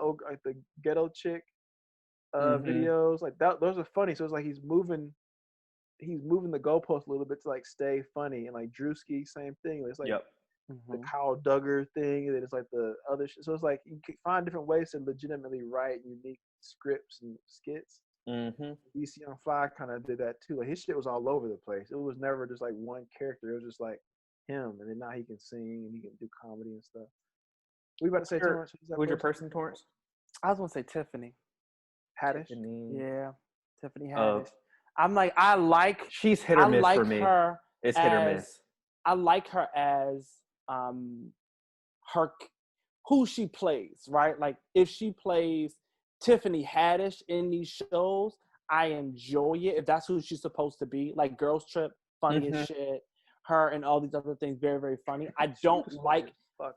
Speaker 5: ghetto chick
Speaker 4: Mhm.
Speaker 5: videos, like that. Those are funny. So it's like he's moving the goalpost a little bit to like stay funny. And like Drewski, same thing. It's like
Speaker 4: Yep.
Speaker 5: the Kyle Duggar thing, and then it's like the other shit. So it's like you can find different ways to legitimately write unique scripts and skits.
Speaker 4: Mhm.
Speaker 5: DC on Fly kind of did that too. Like his shit was all over the place. It was never just like one character. It was just like him, and then now he can sing and he can do comedy and stuff. What you about to say, Torrance?
Speaker 4: Who's your person, Torrance?
Speaker 6: I was gonna say Tiffany.
Speaker 5: Haddish?
Speaker 6: Yeah, Tiffany
Speaker 4: Oh.
Speaker 6: Haddish. I'm like, I like.
Speaker 4: She's hit or
Speaker 6: I
Speaker 4: miss
Speaker 6: like
Speaker 4: for me.
Speaker 6: her.
Speaker 4: It's hit or miss.
Speaker 6: I like her as her who she plays, right? Like if she plays Tiffany Haddish in these shows, I enjoy it. If that's who she's supposed to be, like Girls Trip, funny as shit. Her and all these other things, very, very funny. I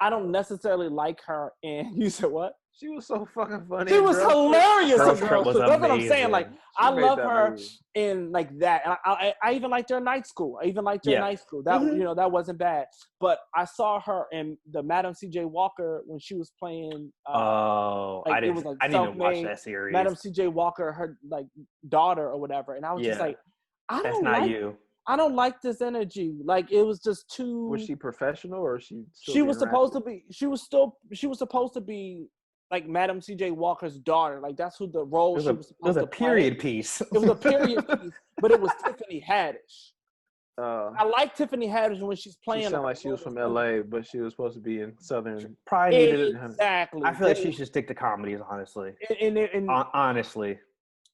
Speaker 6: don't necessarily like her in. You said what?
Speaker 5: She was so fucking funny.
Speaker 6: She was hilarious.
Speaker 4: Girls
Speaker 6: in
Speaker 4: Trip
Speaker 6: Girls
Speaker 4: was
Speaker 6: Trip. That's what I'm saying.
Speaker 4: amazing.
Speaker 6: Like
Speaker 5: She
Speaker 6: I
Speaker 5: made
Speaker 6: love
Speaker 5: that
Speaker 6: her
Speaker 5: movie.
Speaker 6: in like that, and I even liked her in Night School. I even liked her in
Speaker 4: Yeah.
Speaker 6: Night School. That that wasn't bad. But I saw her in the Madam C.J. Walker when she was playing.
Speaker 4: Oh,
Speaker 6: like,
Speaker 4: I
Speaker 6: it
Speaker 4: didn't.
Speaker 6: was, like,
Speaker 4: I didn't even watch
Speaker 6: self-made
Speaker 4: that series.
Speaker 6: Madam C.J. Walker, her like daughter or whatever, and I was just
Speaker 4: Yeah.
Speaker 6: like, I
Speaker 4: That's
Speaker 6: don't
Speaker 4: not
Speaker 6: like.
Speaker 4: you.
Speaker 6: I don't like this energy. Like it was just too.
Speaker 5: Was she professional or she?
Speaker 6: She was supposed to be. She was supposed to be like Madam C.J. Walker's daughter. Like that's who the role she was
Speaker 4: It
Speaker 6: supposed
Speaker 4: was a
Speaker 6: to play.
Speaker 4: period piece.
Speaker 6: It was a period piece, but it was Tiffany Haddish. I like Tiffany Haddish when she's playing.
Speaker 5: She sounded like she was from LA, but she was supposed to be in Southern.
Speaker 4: Probably needed it.
Speaker 6: Exactly.
Speaker 4: I feel like she should stick to comedies, honestly. Honestly.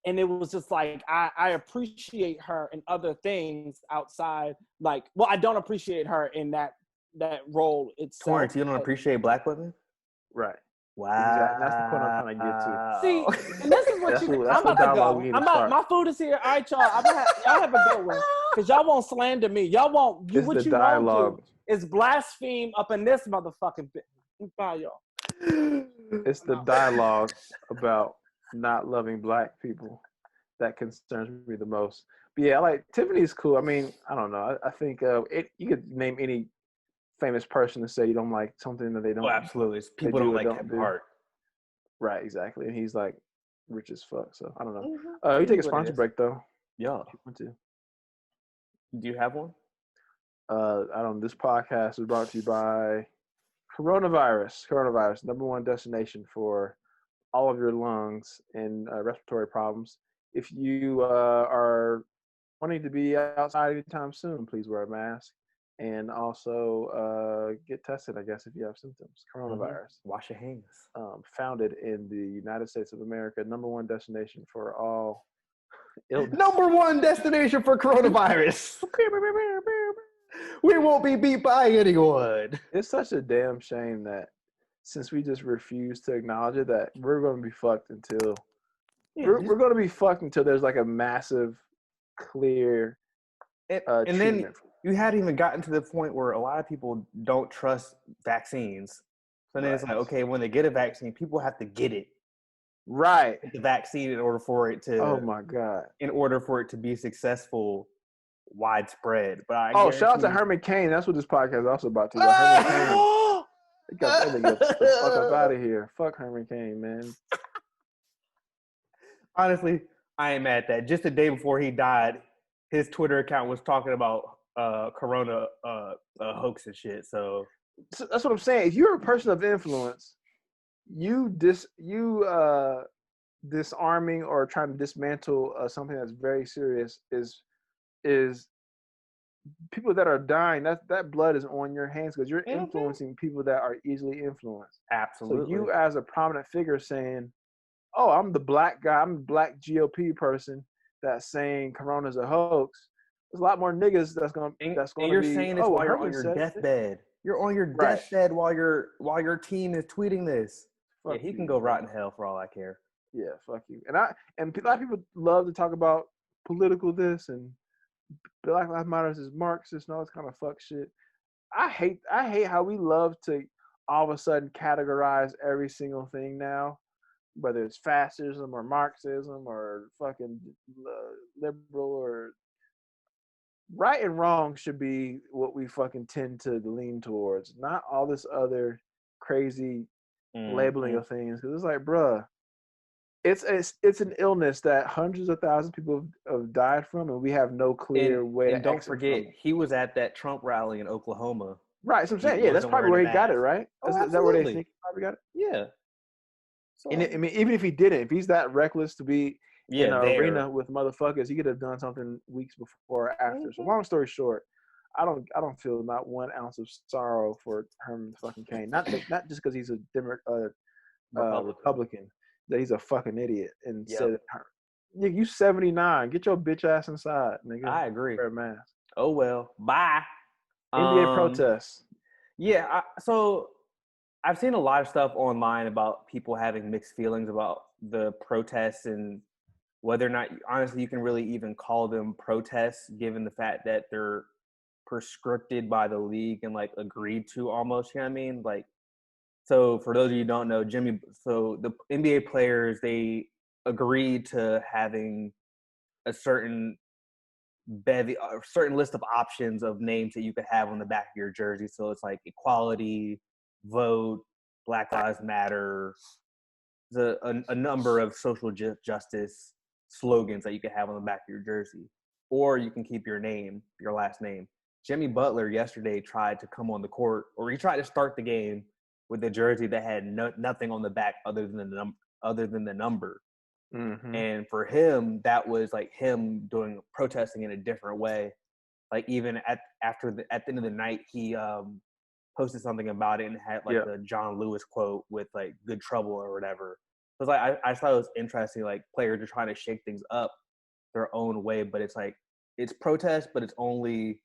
Speaker 6: And it was just like I appreciate her in other things outside. Like, well, I don't appreciate her in that role itself.
Speaker 4: Torrance, you don't appreciate black women?
Speaker 5: Right.
Speaker 4: Wow.
Speaker 5: Exactly. That's the point I'm trying to get to.
Speaker 6: See, and this is what
Speaker 5: That's
Speaker 6: you.
Speaker 5: what- that's
Speaker 6: I'm
Speaker 5: what
Speaker 6: about to
Speaker 5: dialogue
Speaker 6: go.
Speaker 5: we need to
Speaker 6: I'm about.
Speaker 5: start.
Speaker 6: My food is here. All right, y'all. Y'all have a good one. Cause y'all won't slander me. Y'all won't.
Speaker 5: It's
Speaker 6: What
Speaker 5: the
Speaker 6: you
Speaker 5: dialogue.
Speaker 6: won't do is blaspheme up in this motherfucking bit. Bye, y'all.
Speaker 5: It's the dialogue about not loving black people that concerns me the most. But yeah, like Tiffany's cool. I mean, I don't know. I think you could name any famous person to say you don't like something that they don't.
Speaker 4: Oh, absolutely. People
Speaker 5: do
Speaker 4: don't
Speaker 5: or
Speaker 4: like
Speaker 5: don't
Speaker 4: Kevin
Speaker 5: do.
Speaker 4: Hart.
Speaker 5: Right, exactly. And he's like rich as fuck. So I don't know.
Speaker 4: Mhm.
Speaker 5: You take a
Speaker 4: It is what it
Speaker 5: sponsor
Speaker 4: is.
Speaker 5: break though.
Speaker 4: Yeah.
Speaker 5: If you want to.
Speaker 4: Do you have one?
Speaker 5: I don't. This podcast is brought to you by coronavirus. Coronavirus, #1 destination for all of your lungs and respiratory problems. If you are wanting to be outside anytime soon, please wear a mask. and also get tested, I guess, if you have symptoms. Coronavirus.
Speaker 4: Wash your hands.
Speaker 5: Founded in the United States of America, #1 destination for all illness.
Speaker 4: #1 destination for coronavirus. We won't be beat by anyone.
Speaker 5: It's such a damn shame that since we just refuse to acknowledge it, that we're going to be fucked until we're going to be fucked until there's like a massive, clear
Speaker 4: and
Speaker 5: treatment.
Speaker 4: then you hadn't even gotten to the point where a lot of people don't trust vaccines. So then it's like, okay, when they get a vaccine, people have to get it.
Speaker 5: Right.
Speaker 4: Get the vaccine in order for it to.
Speaker 5: Oh my God.
Speaker 4: In order for it to be successful, widespread. But
Speaker 5: shout out to Herman Cain. That's what this podcast is also about to. Herman Cain. They got that nigga the fuck up out of here. Fuck Herman Cain, man.
Speaker 4: Honestly, I ain't mad at that. Just the day before he died, his Twitter account was talking about corona hoax and shit. So
Speaker 5: that's what I'm saying. If you're a person of influence, you disarming or trying to dismantle something that's very serious is people that are dying. That blood is on your hands because you're influencing people that are easily influenced.
Speaker 4: Absolutely.
Speaker 5: So you, as a prominent figure, saying, "Oh, I'm the black guy. I'm the black GOP person that's saying Corona's a hoax." There's a lot more niggas that's gonna
Speaker 4: you're
Speaker 5: be
Speaker 4: saying this while you're on your deathbed. You're on your deathbed while your team is tweeting this. Fuck he can go rot in hell for all I care.
Speaker 5: Yeah, fuck you. And a lot of people love to talk about political this and Black Lives Matter is Marxist and all this kind of fuck shit. I hate how we love to all of a sudden categorize every single thing now, whether it's fascism or Marxism or fucking liberal or right and wrong should be what we fucking tend to lean towards, not all this other crazy labeling of things. Because it's like, bruh, it's an illness that hundreds of thousands of people have died from, and we have no clear way.
Speaker 4: And don't forget, he was at that Trump rally in Oklahoma.
Speaker 5: Right, so I'm saying, yeah, that's probably where he got it, right? Is that where they think he probably got it?
Speaker 4: Yeah.
Speaker 5: So, and I mean, even if he didn't, if he's that reckless to be in an arena with motherfuckers, he could have done something weeks before or after. So long story short, I don't feel not 1 ounce of sorrow for Herman fucking Cain. Not just because he's a Republican, that he's a fucking idiot and said, "You 79, get your bitch ass inside, nigga."
Speaker 4: I agree.
Speaker 5: Wear a mask.
Speaker 4: Oh well, bye.
Speaker 5: NBA protests.
Speaker 4: Yeah, so I've seen a lot of stuff online about people having mixed feelings about the protests and whether or not, honestly, you can really even call them protests, given the fact that they're prescripted by the league and like agreed to almost. You know what I mean? Like, so for those of you who don't know, so the NBA players, they agreed to having a certain list of options of names that you could have on the back of your jersey. So it's like equality, vote, Black Lives Matter, a number of social justice slogans that you could have on the back of your jersey, or you can keep your last name. Jimmy Butler yesterday tried to come on the court, or he tried to start the game with a jersey that had nothing on the back other than the number. Mm-hmm. And for him, that was like him protesting in a different way. Like even at the end of the night, he posted something about it and had like the John Lewis quote with like "good trouble" or whatever. It was like I thought it was interesting. Like players are trying to shake things up their own way, but it's like it's protest, but it's only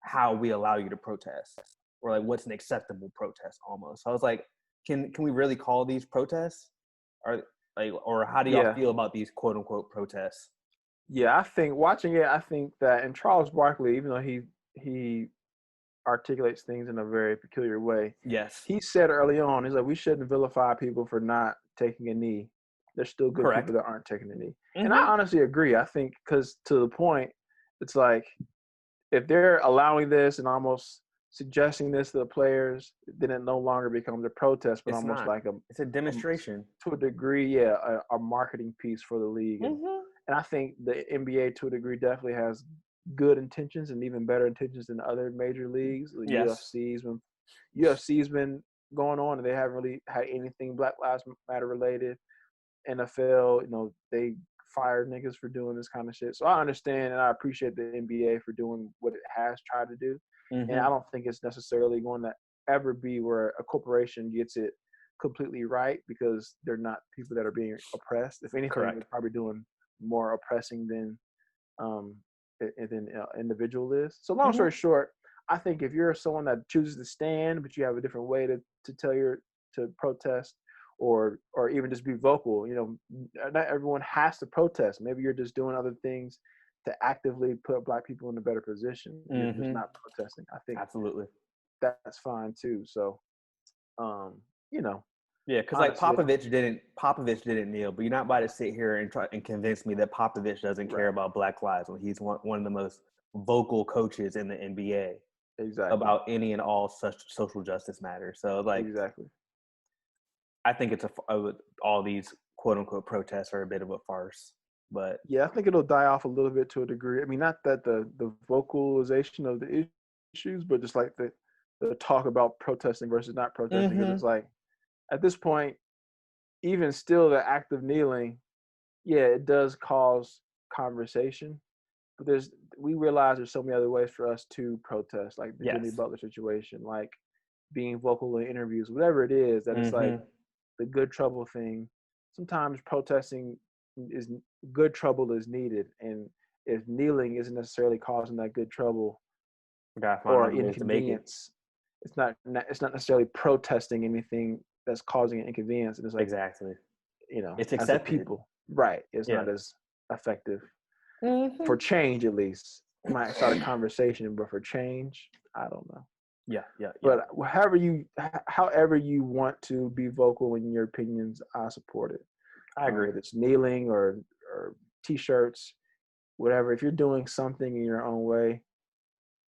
Speaker 4: how we allow you to protest, or like what's an acceptable protest almost. So I was like, can we really call these protests? Or how do y'all feel about these quote unquote protests?
Speaker 5: Yeah, I think watching it, I think that, and Charles Barkley, even though he articulates things in a very peculiar way.
Speaker 4: Yes.
Speaker 5: He said early on, he's like, we shouldn't vilify people for not taking a knee. There's still good people that aren't taking a knee. Mm-hmm. And I honestly agree. I think because to the point, it's like if they're allowing this and almost suggesting this to the players, then it no longer becomes a protest, but it's
Speaker 4: a demonstration.
Speaker 5: To a degree, a marketing piece for the league.
Speaker 4: Mm-hmm.
Speaker 5: And I think the NBA, to a degree, definitely has good intentions and even better intentions than other major leagues. The UFC's been going on, and they haven't really had anything Black Lives Matter related. NFL, they fire niggas for doing this kind of shit. So I understand and I appreciate the NBA for doing what it has tried to do. And I don't think it's necessarily going to ever be where a corporation gets it completely right because they're not people that are being oppressed. If anything,
Speaker 4: Correct.
Speaker 5: they're probably doing more oppressing than individual is. So long story short, I think if you're someone that chooses to stand, but you have a different way to tell to protest or even just be vocal, you know, not everyone has to protest. Maybe you're just doing other things to actively put Black people in a better position. You're just not protesting. I think
Speaker 4: Absolutely.
Speaker 5: that's fine too. So, you know,
Speaker 4: Yeah, because like Popovich didn't kneel, but you're not about to sit here and try and convince me that Popovich doesn't care about Black lives when he's one of the most vocal coaches in the NBA about any and all such social justice matters. So like, I think it's all these quote unquote protests are a bit of a farce. But
Speaker 5: yeah, I think it'll die off a little bit to a degree. I mean, not that the vocalization of the issues, but just like the talk about protesting versus not protesting. Because it's like at this point, even still, the act of kneeling, yeah, it does cause conversation. But we realize there's so many other ways for us to protest, like the Jimmy Butler situation, like being vocal in interviews, whatever it is. That it's like the good trouble thing. Sometimes protesting is good trouble is needed, and if kneeling isn't necessarily causing that good trouble or inconvenience, it's not necessarily protesting anything that's causing an inconvenience. And it's like you know,
Speaker 4: it's
Speaker 5: as a people, right? It's not as effective for change. At least it might start a conversation, but for change, I don't know. But however you want to be vocal in your opinions, I support it.
Speaker 4: I agree.
Speaker 5: Whether it's kneeling or t-shirts, whatever. If you're doing something in your own way,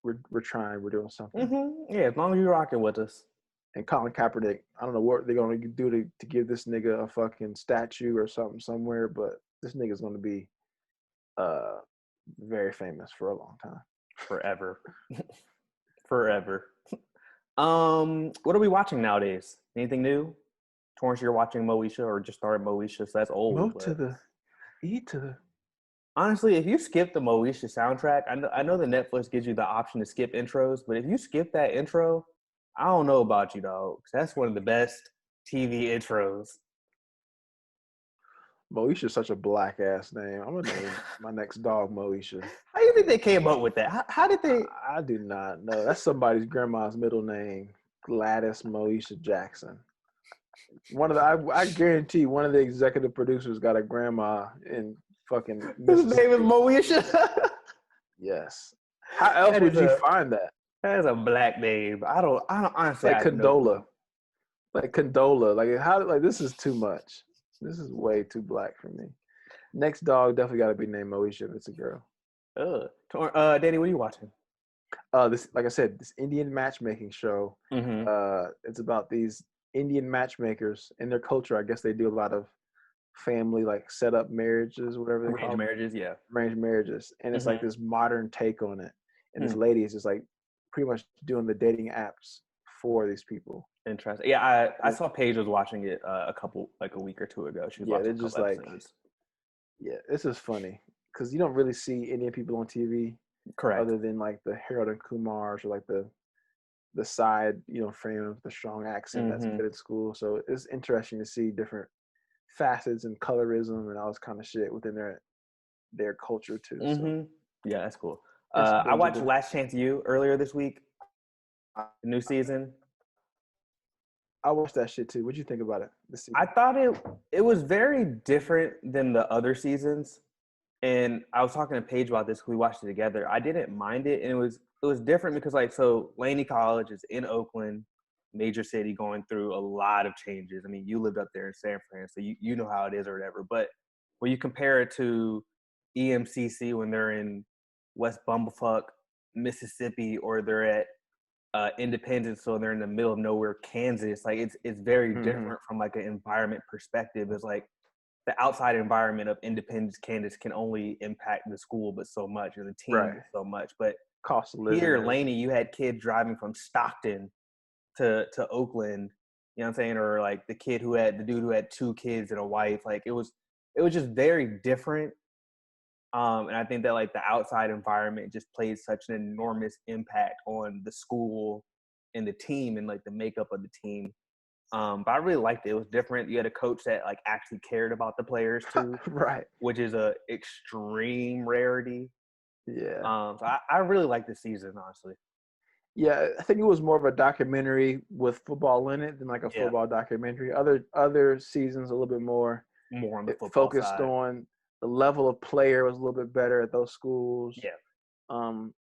Speaker 5: we're doing something.
Speaker 4: Yeah, as long as you're rocking with us.
Speaker 5: And Colin Kaepernick, I don't know what they're gonna do to give this nigga a fucking statue or something somewhere, but this nigga's gonna be very famous for a long time.
Speaker 4: Forever. Forever. What are we watching nowadays? Anything new? Torrance, you're watching Moesha or just started Moesha, so that's old. Honestly, if you skip the Moesha soundtrack, I know the Netflix gives you the option to skip intros, but if you skip that intro, I don't know about you, dog, because that's one of the best TV intros.
Speaker 5: Moesha's such a black ass name. I'm gonna name my next dog Moesha.
Speaker 4: How do you think they came up with that? How did they?
Speaker 5: I do not know. That's somebody's grandma's middle name, Gladys Moesha Jackson. I guarantee one of the executive producers got a grandma in fucking
Speaker 4: His name is Moesha.
Speaker 5: Yes. How else would you find that?
Speaker 4: That is a black name. I don't honestly.
Speaker 5: Like Condola. Like Condola. Like this is too much. This is way too black for me. Next dog definitely got to be named Moesha if it's a girl.
Speaker 4: Danny, what are you watching?
Speaker 5: This, like I said, this Indian matchmaking show. It's about these Indian matchmakers and their culture. I guess they do a lot of family, like set up marriages, whatever they call them. Arranged marriages. And it's like this modern take on it. And this lady is just like pretty much doing the dating apps for these people.
Speaker 4: Interesting. Yeah, I saw Paige was watching it a week or two ago. She was watching
Speaker 5: they're just like episodes. Yeah, this is funny because you don't really see Indian people on TV,
Speaker 4: correct?
Speaker 5: Other than like the Harold and Kumars or like the side, frame of the strong accent that's good at school. So it's interesting to see different facets and colorism and all this kind of shit within their culture too. So.
Speaker 4: Yeah, that's cool. I watched Last Chance U earlier this week. New season.
Speaker 5: I watched that shit too. What'd you think about it this season?
Speaker 4: I thought it was very different than the other seasons. And I was talking to Paige about this because we watched it together. I didn't mind it. And it was different because Laney College is in Oakland, major city, going through a lot of changes. I mean, you lived up there in San Fran, so you know how it is or whatever. But when you compare it to EMCC when they're in West Bumblefuck, Mississippi, or they're at Independence, so they're in the middle of nowhere, Kansas. Like it's very different from like an environment perspective. It's like the outside environment of Independence, Kansas can only impact the school, but so much, or the team so much. But
Speaker 5: cost of living
Speaker 4: here, Laney, you had kids driving from Stockton to Oakland. You know what I'm saying? Or like the dude who had 2 kids and a wife. Like it was it was just very different. And I think that like the outside environment just played such an enormous impact on the school and the team and like the makeup of the team. But I really liked it. It was different. You had a coach that like actually cared about the players too,
Speaker 5: Right.
Speaker 4: which is a extreme rarity.
Speaker 5: Yeah.
Speaker 4: So I really liked the season, honestly.
Speaker 5: Yeah, I think it was more of a documentary with football in it than like a
Speaker 4: Yeah.
Speaker 5: football documentary. Other seasons a little bit more
Speaker 4: More on the
Speaker 5: it
Speaker 4: football
Speaker 5: focused
Speaker 4: side.
Speaker 5: on the level of player was a little bit better at those schools.
Speaker 4: Yeah.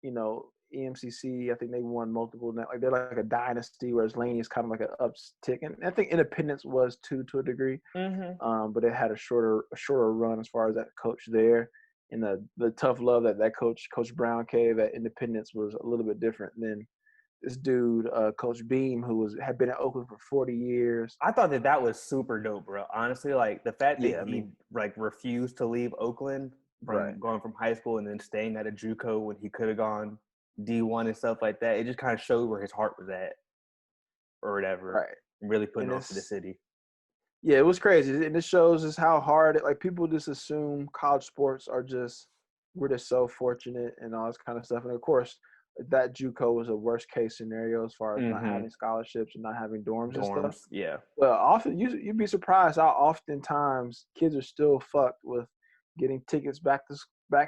Speaker 5: You know, EMCC, I think they won multiple. Like they're like a dynasty, whereas Laney is kind of like an uptick. And I think Independence was too to a degree.
Speaker 4: Mm-hmm.
Speaker 5: But it had a shorter run as far as that coach there. And the tough love that Coach Brown gave at Independence was a little bit different than this dude, Coach Beam, who had been at Oakland for 40 years.
Speaker 4: I thought that was super dope, bro. Honestly, like the fact that he like refused to leave Oakland from going from high school and then staying at a JUCO when he could have gone D1 and stuff like that. It just kind of showed where his heart was at, or whatever.
Speaker 5: Right.
Speaker 4: Really putting on for the city.
Speaker 5: Yeah, it was crazy, and it shows us how hard like people just assume college sports are we're just so fortunate and all this kind of stuff. And of course, that JUCO was a worst case scenario as far as not having scholarships and not having dorms and stuff.
Speaker 4: Yeah.
Speaker 5: Well, often you'd be surprised how oftentimes kids are still fucked with getting tickets back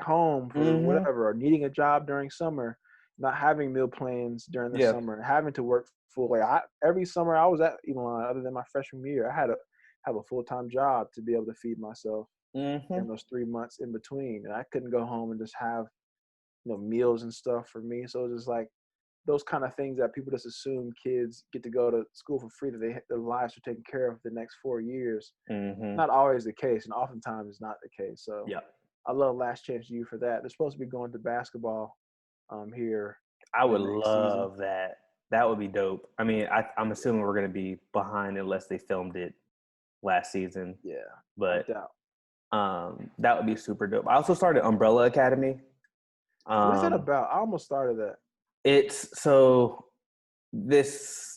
Speaker 5: home for whatever, or needing a job during summer, not having meal plans during the summer, and having to work full. Like every summer I was at Elon, other than my freshman year, I had to have a full-time job to be able to feed myself in those 3 months in between, and I couldn't go home and just have meals and stuff for me. So it's just like those kind of things that people just assume kids get to go to school for free, that their lives are taken care of the next 4 years. Not always the case, and oftentimes it's not the case. So I love Last Chance U for that. They're supposed to be going to basketball here.
Speaker 4: I would love that. That would be dope. I mean, I'm assuming we're going to be behind unless they filmed it last season.
Speaker 5: Yeah,
Speaker 4: but that would be super dope. I also started Umbrella Academy.
Speaker 5: What is that about? I almost started that.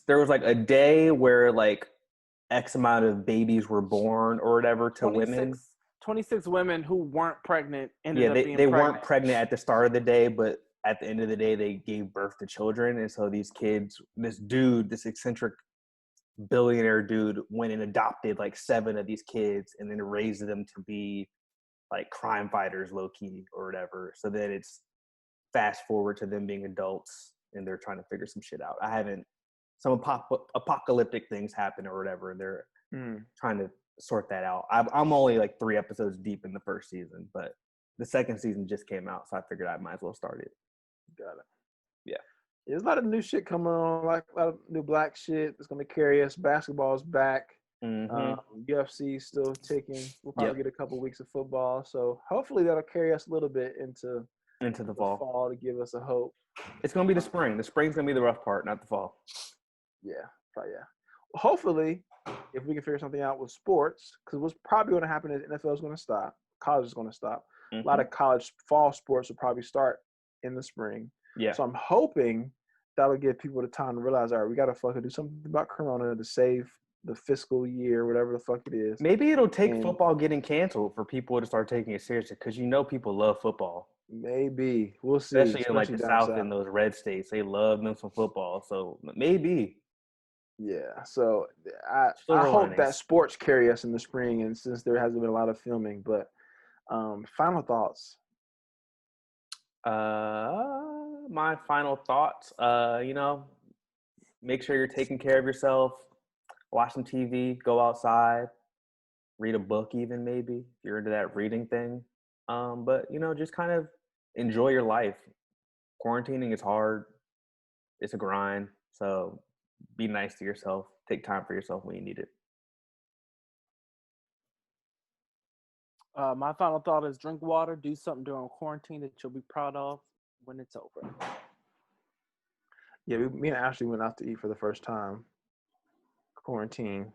Speaker 4: There was like a day where like X amount of babies were born or whatever to
Speaker 6: 26,
Speaker 4: women.
Speaker 6: 26 women who weren't pregnant ended up being
Speaker 4: they
Speaker 6: pregnant.
Speaker 4: weren't pregnant at the start of the day, but at the end of the day, they gave birth to children. And so these kids, this eccentric billionaire dude went and adopted like 7 of these kids and then raised them to be like crime fighters, low key or whatever. So then it's fast forward to them being adults and they're trying to figure some shit out. Some apocalyptic things happen or whatever, and they're trying to sort that out. I'm only like 3 episodes deep in the first season, but the second season just came out, so I figured I might as well start it.
Speaker 5: Got it.
Speaker 4: Yeah.
Speaker 5: There's a lot of new shit coming on, like a lot of new black shit that's going to carry us. Basketball's back. UFC still ticking. We'll probably get a couple weeks of football, so hopefully that'll carry us a little bit into
Speaker 4: the fall
Speaker 5: to give us a hope.
Speaker 4: It's going to be the spring. The spring's going to be the rough part, not the fall.
Speaker 5: Yeah, probably, yeah. Well, hopefully, if we can figure something out with sports, because what's probably going to happen is NFL is going to stop. College is going to stop. A lot of college fall sports will probably start in the spring.
Speaker 4: Yeah.
Speaker 5: So I'm hoping that'll give people the time to realize, all right, we got to fucking do something about Corona to save the fiscal year, whatever the fuck it is.
Speaker 4: Maybe it'll take football getting canceled for people to start taking it seriously, because people love football.
Speaker 5: Maybe. We'll see.
Speaker 4: Especially in like the South and those red states. They love them some football. So maybe.
Speaker 5: Yeah. So I hope that sports carry us in the spring, and since there hasn't been a lot of filming. But final thoughts.
Speaker 4: My final thoughts, make sure you're taking care of yourself, watch some TV, go outside, read a book even maybe, if you're into that reading thing. But, just kind of enjoy your life. Quarantining is hard. It's a grind. So be nice to yourself. Take time for yourself when you need it.
Speaker 6: My final thought is drink water, do something during quarantine that you'll be proud of when it's over.
Speaker 5: Yeah, me and Ashley went out to eat for the first time. Quarantine.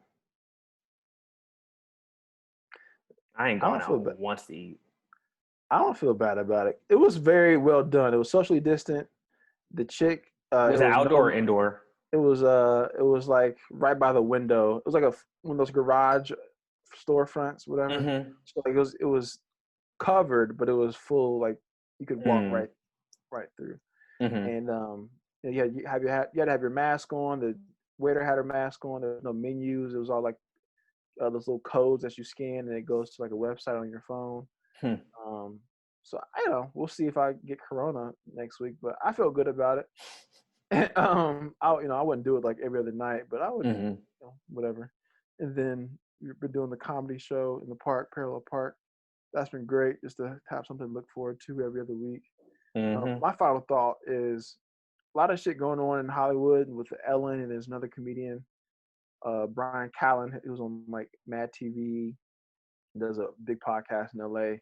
Speaker 4: I ain't going out once to eat.
Speaker 5: I don't feel bad about it. It was very well done. It was socially distant. The chick
Speaker 4: was it outdoor or indoor?
Speaker 5: It was like right by the window. It was like one of those garage storefronts, whatever.
Speaker 4: Mm-hmm.
Speaker 5: So like it was covered, but it was full. Like you could walk right through.
Speaker 4: Mm-hmm.
Speaker 5: And you had to have your mask on. The waiter had her mask on. There was no menus. It was all like those little codes that you scan, and it goes to like a website on your phone. So I don't know. We'll see if I get corona next week, but I feel good about it. I wouldn't do it like every other night, but I would, whatever. And then we've been doing the comedy show in the park, Parallel Park. That's been great, just to have something to look forward to every other week. My final thought is a lot of shit going on in Hollywood with Ellen, and there's another comedian, Brian Callen, who's on like Mad TV, does a big podcast in LA,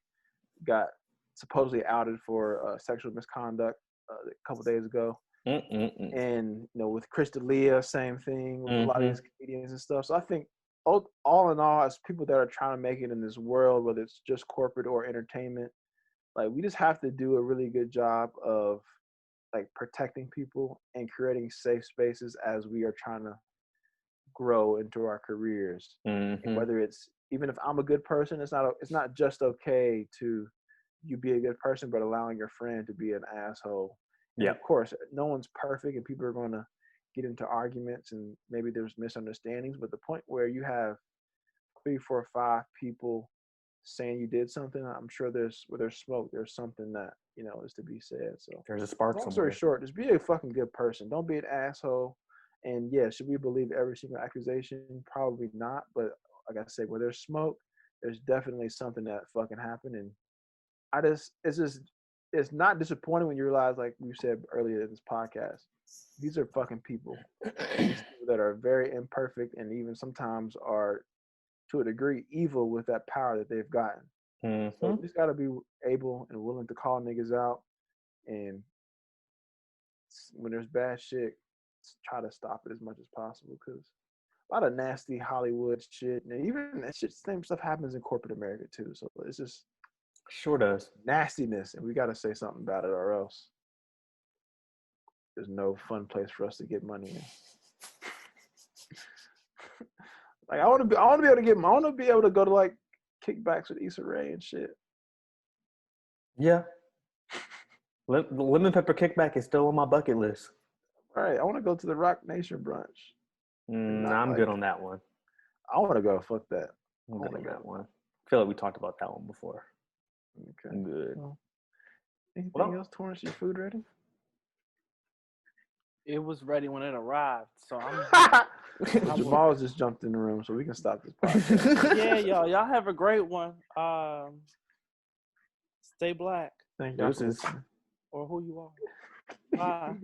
Speaker 5: got supposedly outed for sexual misconduct a couple days ago. And with Chris D'Elia, same thing with a lot of these comedians and stuff. So I think all in all, as people that are trying to make it in this world, whether it's just corporate or entertainment, like we just have to do a really good job of like protecting people and creating safe spaces as we are trying to grow into our careers. And whether it's, even if I'm a good person, it's not just okay to you be a good person, but allowing your friend to be an asshole. Yeah, of course, no one's perfect, and people are going to get into arguments, and maybe there's misunderstandings. But the point where you have 3, 4, 5 people saying you did something, I'm sure where there's smoke, there's something that is to be said. So
Speaker 4: there's a spark.
Speaker 5: Long story short, just be a fucking good person. Don't be an asshole. And yeah, should we believe every single accusation? Probably not. But like I said, where there's smoke, there's definitely something that fucking happened. And it's not disappointing when you realize, like we said earlier in this podcast, these are fucking people. These people that are very imperfect and even sometimes are, to a degree, evil with that power that they've gotten. So we just got to be able and willing to call niggas out. And when there's bad shit, try to stop it as much as possible, because a lot of nasty Hollywood shit, and even that shit, same stuff happens in corporate America too. So it's just
Speaker 4: sure does
Speaker 5: nastiness, and we got to say something about it, or else there's no fun place for us to get money in. Like I want to be able to go to like kickbacks with Issa Rae and shit.
Speaker 4: Yeah, the lemon pepper kickback is still on my bucket list.
Speaker 5: All right, I want to go to the Rock Nation brunch.
Speaker 4: I'm good on that one.
Speaker 5: I want to go. Fuck that.
Speaker 4: I'm good on that one. I feel like we talked about that one before.
Speaker 5: Okay.
Speaker 4: I'm good.
Speaker 5: Well, anything else, Torrance? Your food ready?
Speaker 6: It was ready when it arrived, so I'm.
Speaker 5: Jamal's just jumped in the room, so we can stop this podcast.
Speaker 6: Yeah, y'all have a great one. Stay black.
Speaker 5: Thank you.
Speaker 6: Or who you are. Bye.